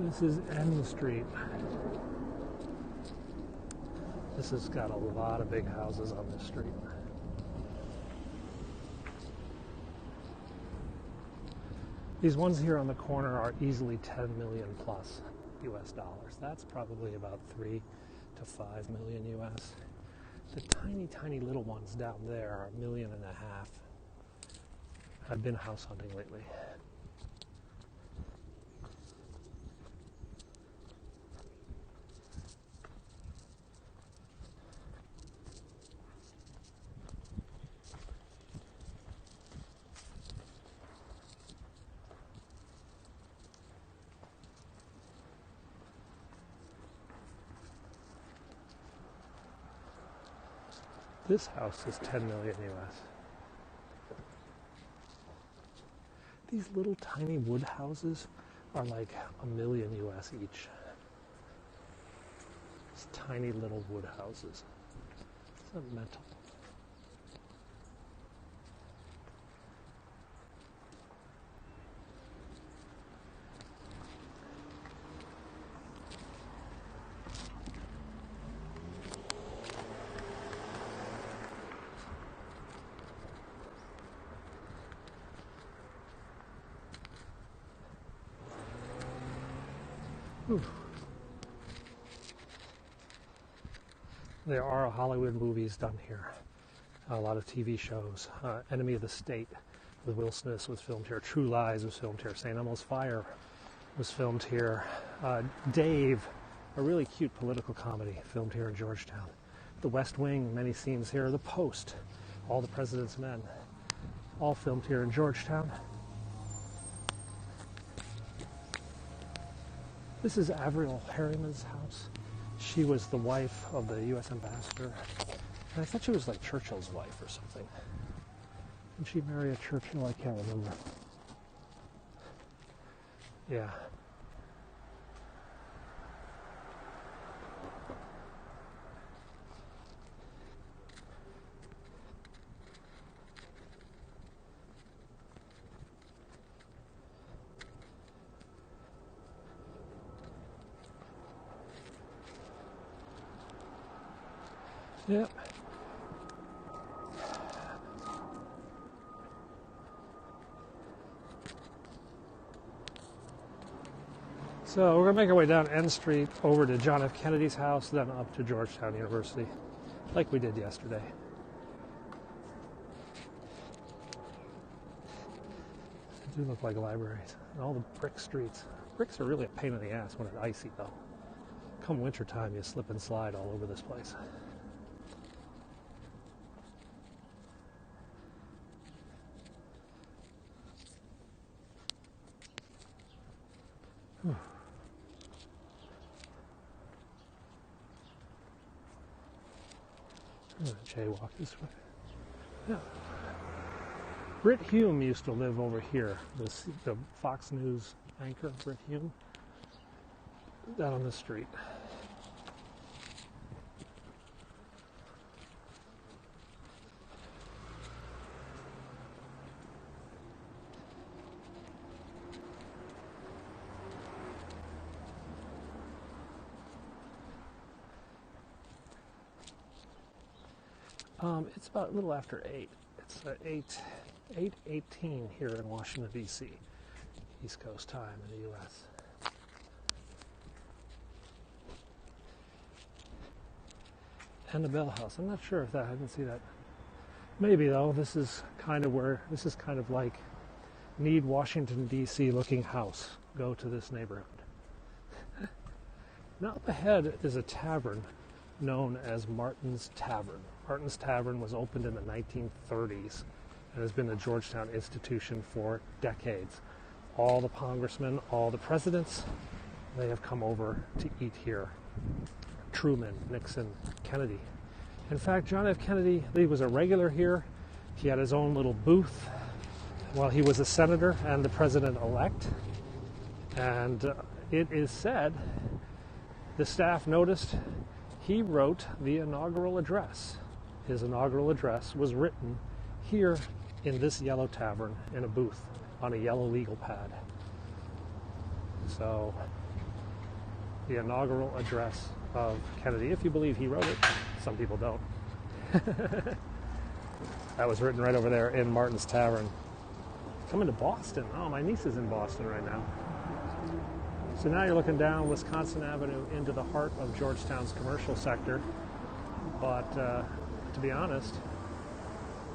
This is N Street. This has got a lot of big houses on this street. These ones here on the corner are easily 10 million plus US dollars. That's probably about 3 to 5 million US. The tiny, tiny little ones down there are $1.5 million. I've been house hunting lately. This house is 10 million US. These little tiny wood houses are like $1 million US each. These tiny little wood houses. It's mental. There are Hollywood movies done here. A lot of TV shows. Enemy of the State with Will Smith was filmed here. True Lies was filmed here. St. Elmo's Fire was filmed here. Dave, a really cute political comedy, filmed here in Georgetown. The West Wing, many scenes here. The Post, All the President's Men, all filmed here in Georgetown. This is Avril Harriman's house. She was the wife of the U.S. ambassador. And I thought she was like Churchill's wife or something. Did she marry a Churchill? I can't remember. Yeah. Yep. So we're going to make our way down N Street over to John F. Kennedy's house, then up to Georgetown University, like we did yesterday. They do look like libraries. And all the brick streets. Bricks are really a pain in the ass when it's icy, though. Come wintertime, you slip and slide all over this place. I'm going to jaywalk this way. Yeah. Britt Hume used to live over here, the Fox News anchor, Britt Hume, down on the street. It's about a little after 8. It's 8:18 here in Washington, D.C., East Coast time in the U.S. And the Bell House. I'm not sure if I didn't see that. Maybe, though. This is kind of like need Washington, D.C. looking house. Go to this neighborhood. Now up ahead is a tavern known as Martin's Tavern. Martin's Tavern was opened in the 1930s and has been a Georgetown institution for decades. All the congressmen, all the presidents, they have come over to eat here. Truman, Nixon, Kennedy. In fact, John F. Kennedy, he was a regular here. He had his own little booth while he was a senator and the president-elect. And it is said, the staff noticed, he wrote the inaugural address. His inaugural address was written here in this yellow tavern in a booth on a yellow legal pad. So, the inaugural address of Kennedy, if you believe he wrote it. Some people don't. That was written right over there in Martin's Tavern. Coming to Boston. Oh, my niece is in Boston right now. So now you're looking down Wisconsin Avenue into the heart of Georgetown's commercial sector. But to be honest,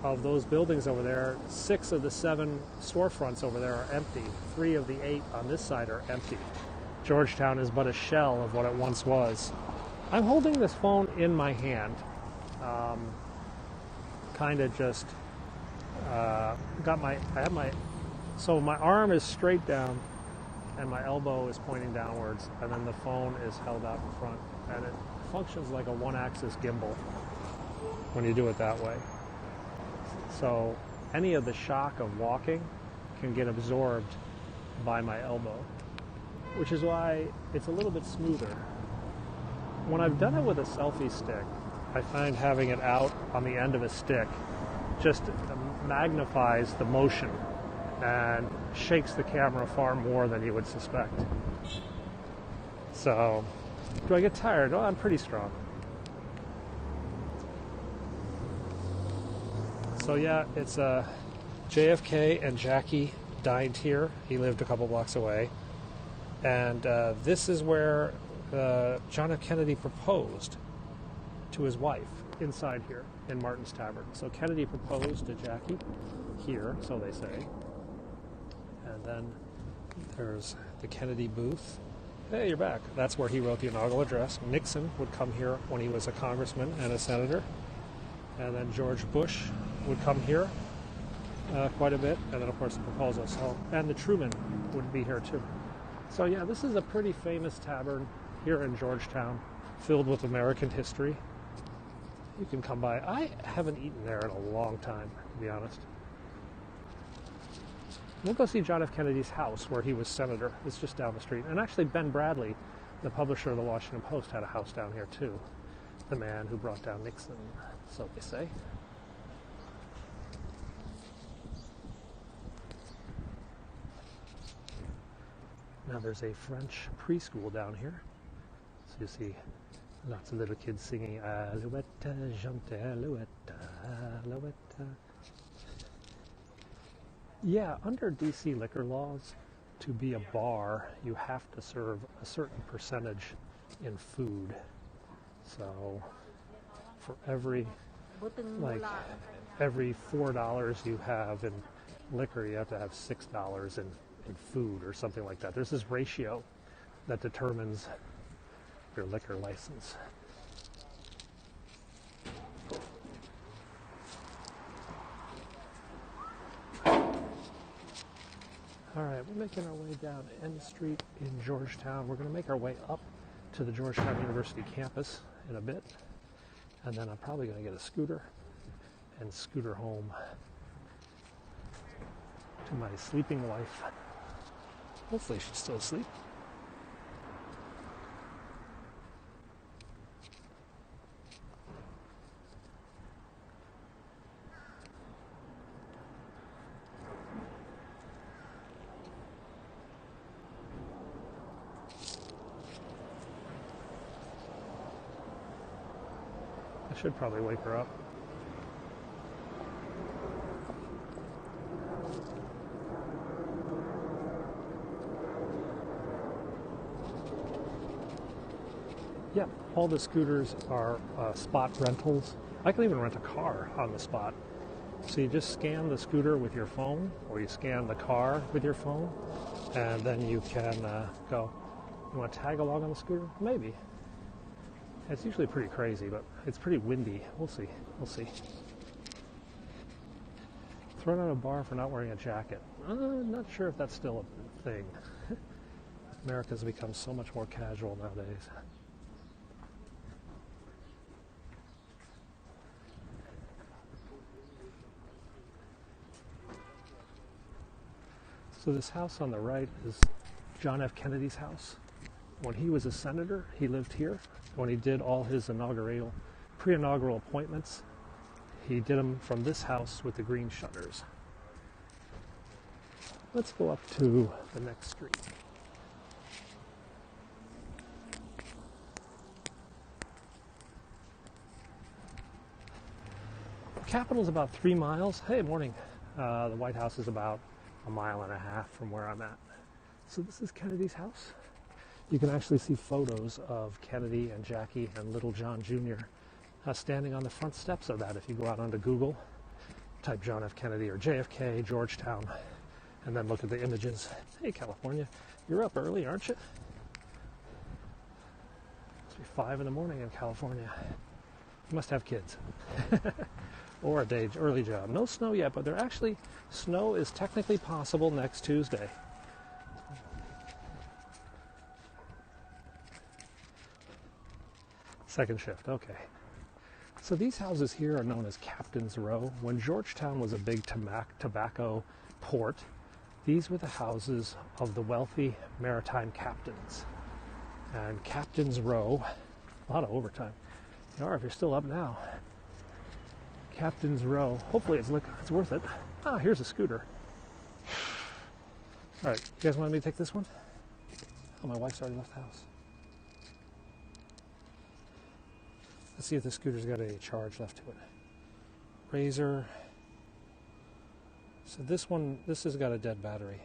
of those buildings over there, 6 of the 7 storefronts over there are empty. 3 of the 8 on this side are empty. Georgetown is but a shell of what it once was. I'm holding this phone in my hand. Kind of just so my arm is straight down and my elbow is pointing downwards, and then the phone is held out in front, and it functions like a one-axis gimbal when you do it that way. So any of the shock of walking can get absorbed by my elbow, which is why it's a little bit smoother. When I've done it with a selfie stick, I find having it out on the end of a stick just magnifies the motion and shakes the camera far more than you would suspect. So, do I get tired? Oh, I'm pretty strong. So yeah, it's JFK and Jackie dined here. He lived a couple blocks away. And this is where John F. Kennedy proposed to his wife, inside here in Martin's Tavern. So Kennedy proposed to Jackie here, so they say. And then there's the Kennedy booth. Hey, you're back. That's where he wrote the inaugural address. Nixon would come here when he was a congressman and a senator. And then George Bush would come here quite a bit. And then, of course, the proposal. So, and the Truman would be here, too. So yeah, this is a pretty famous tavern here in Georgetown, filled with American history. You can come by. I haven't eaten there in a long time, to be honest. We'll go see John F. Kennedy's house where he was senator. It's just down the street. And actually Ben Bradley, the publisher of the Washington Post, had a house down here too. The man who brought down Nixon, so they say. Now there's a French preschool down here. So you see lots of little kids singing Alouette, chante Alouette, Alouette. Yeah, under DC liquor laws, to be a bar, you have to serve a certain percentage in food. So for every $4 you have in liquor, you have to have $6 in food or something like that. There's this ratio that determines your liquor license. All right, we're making our way down N Street in Georgetown. We're going to make our way up to the Georgetown University campus in a bit, and then I'm probably going to get a scooter and scooter home to my sleeping wife. Hopefully she's still asleep. I should probably wake her up. Yeah, all the scooters are spot rentals. I can even rent a car on the spot. So you just scan the scooter with your phone, or you scan the car with your phone, and then you can go. You want to tag along on the scooter? Maybe. It's usually pretty crazy, but it's pretty windy. We'll see. We'll see. Thrown out of a bar for not wearing a jacket. Not sure if that's still a thing. America's become so much more casual nowadays. So this house on the right is John F. Kennedy's house. When he was a senator, he lived here. When he did all his pre-inaugural appointments, he did them from this house with the green shutters. Let's go up to the next street. The Capitol's about 3 miles. Hey, morning. The White House is about 1.5 miles from where I'm at. So this is Kennedy's house. You can actually see photos of Kennedy and Jackie and little John Jr. Standing on the front steps of that. If you go out onto Google, type John F. Kennedy or JFK, Georgetown, and then look at the images. Hey, California, you're up early, aren't you? Must be 5 in the morning in California. You must have kids. Or a early job. No snow yet, but snow is technically possible next Tuesday. Second shift, okay. So these houses here are known as Captain's Row. When Georgetown was a big tobacco port, these were the houses of the wealthy maritime captains. And Captain's Row, a lot of overtime. Or if you're still up now. Captain's Row, hopefully it's worth it. Ah, here's a scooter. All right, you guys want me to take this one? Oh, my wife's already left the house. Let's see if the scooter's got any charge left to it. Razor. So this has got a dead battery.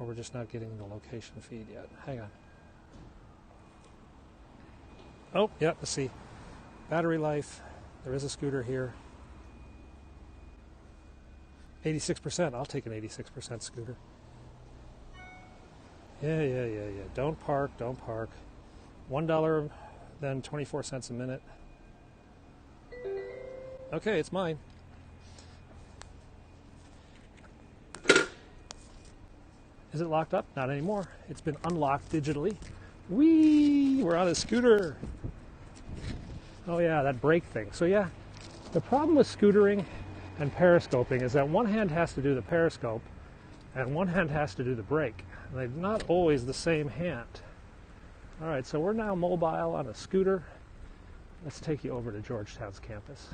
Or we're just not getting the location feed yet. Hang on. Oh, yeah, let's see. Battery life. There is a scooter here. 86%. I'll take an 86% scooter. Yeah. Don't park. $1, then 24 cents a minute. Okay, it's mine. Is it locked up? Not anymore. It's been unlocked digitally. Whee! We're on a scooter. Oh yeah, that brake thing. So yeah, the problem with scootering and periscoping is that one hand has to do the periscope and one hand has to do the brake. And they're not always the same hand. All right, so we're now mobile on a scooter. Let's take you over to Georgetown's campus.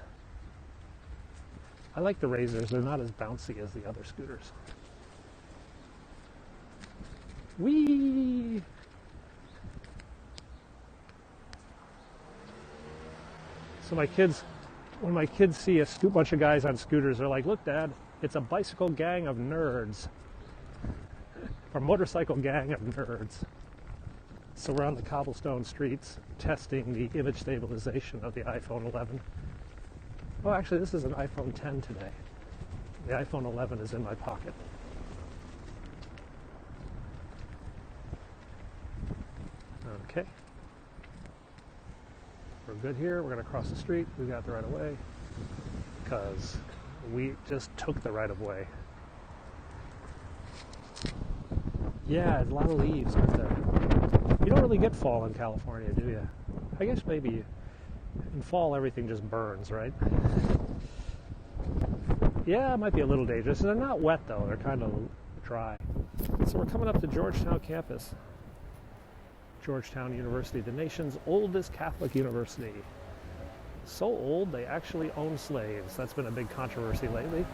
I like the Razors. They're not as bouncy as the other scooters. Whee! So when my kids see a bunch of guys on scooters, they're like, "Look, Dad, it's a bicycle gang of nerds." Or motorcycle gang of nerds. So we're on the cobblestone streets testing the image stabilization of the iPhone 11. Oh, actually, this is an iPhone 10 today. The iPhone 11 is in my pocket. Okay. We're good here. We're going to cross the street. We got the right of way because we just took the right of way. Yeah, a lot of leaves, aren't there? You don't really get fall in California, do you? I guess maybe in fall everything just burns, right? Yeah, it might be a little dangerous. They're not wet though, they're kind of dry. So we're coming up to Georgetown campus. Georgetown University, the nation's oldest Catholic university. So old, they actually own slaves. That's been a big controversy lately.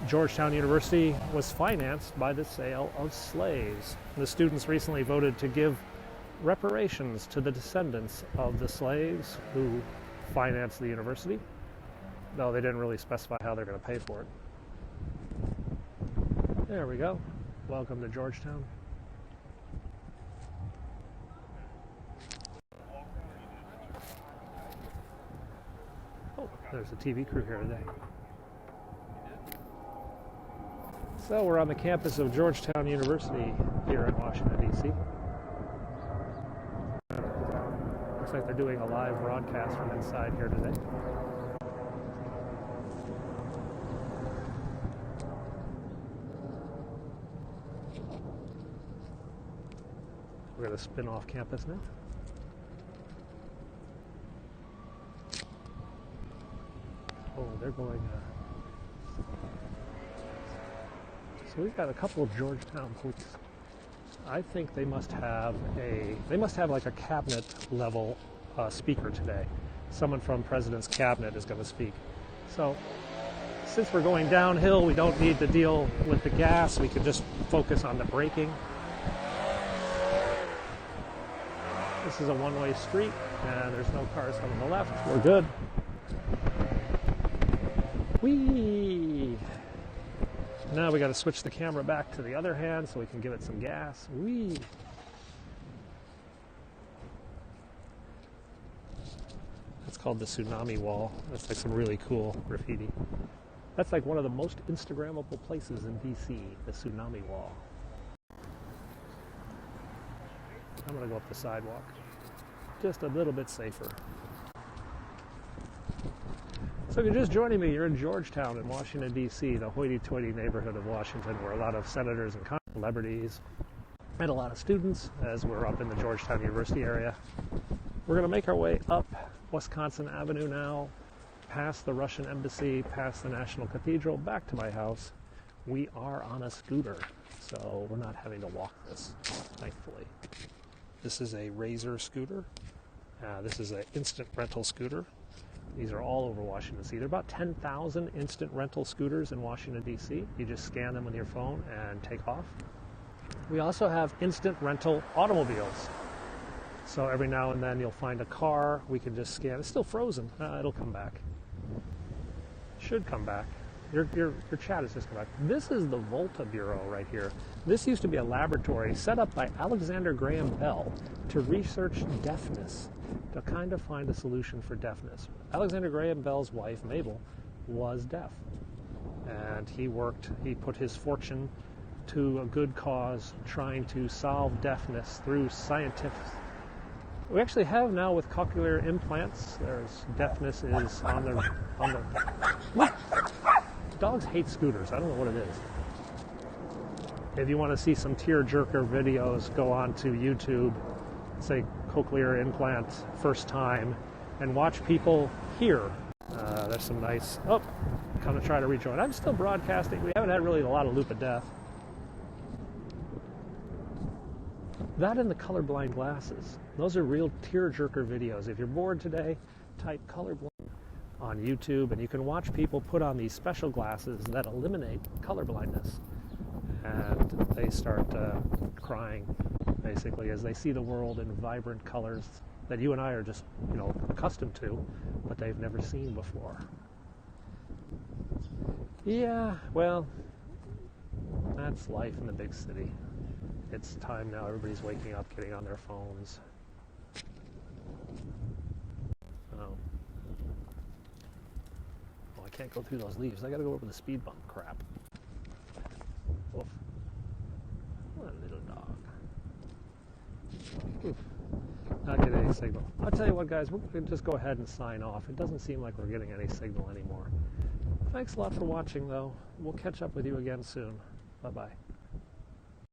Georgetown University was financed by the sale of slaves. The students recently voted to give reparations to the descendants of the slaves who financed the university, though they didn't really specify how they're going to pay for it. There we go. Welcome to Georgetown. Oh, there's a TV crew here today. So we're on the campus of Georgetown University here in Washington, D.C. Looks like they're doing a live broadcast from inside here today. We're going to spin off campus now. Oh, they're going... So we've got a couple of Georgetown police. I think they must have like a cabinet level speaker today. Someone from President's cabinet is going to speak. So since we're going downhill, we don't need to deal with the gas. We can just focus on the braking. This is a one-way street, and there's no cars on the left. We're good. Whee! Now we got to switch the camera back to the other hand so we can give it some gas. Whee! That's called the Tsunami Wall. That's like some really cool graffiti. That's like one of the most Instagrammable places in DC, the Tsunami Wall. I'm going to go up the sidewalk. Just a little bit safer. So if you're just joining me, you're in Georgetown in Washington, D.C., the hoity-toity neighborhood of Washington, where a lot of senators and celebrities and a lot of students, as we're up in the Georgetown University area. We're going to make our way up Wisconsin Avenue now, past the Russian Embassy, past the National Cathedral, back to my house. We are on a scooter, so we're not having to walk this, thankfully. This is a Razor scooter. This is an instant rental scooter. These are all over Washington, D.C. There are about 10,000 instant rental scooters in Washington, D.C. You just scan them with your phone and take off. We also have instant rental automobiles. So every now and then you'll find a car. We can just scan. It's still frozen. It'll come back. Should come back. Your chat has just come back. This is the Volta Bureau right here. This used to be a laboratory set up by Alexander Graham Bell to research deafness, to kind of find a solution for deafness. Alexander Graham Bell's wife, Mabel, was deaf. And he put his fortune to a good cause, trying to solve deafness through scientific. We actually have now with cochlear implants, there's deafness is on the Dogs hate scooters. I don't know what it is. If you want to see some tear-jerker videos, go on to YouTube, say cochlear implant first time, and watch people hear. There's some nice, come to try to rejoin. I'm still broadcasting. We haven't had really a lot of loop of death. That and the colorblind glasses. Those are real tear-jerker videos. If you're bored today, type colorblind on YouTube, and you can watch people put on these special glasses that eliminate colorblindness. And they start crying, basically, as they see the world in vibrant colors that you and I are just, accustomed to, but they've never seen before. Yeah, well, that's life in the big city. It's time now. Everybody's waking up, getting on their phones. Oh, I can't go through those leaves. I gotta go over the speed bump crap. Oof. What a little dog. Oof. Not getting any signal. I'll tell you what, guys, we're going to just go ahead and sign off. It doesn't seem like we're getting any signal anymore. Thanks a lot for watching, though. We'll catch up with you again soon. Bye-bye.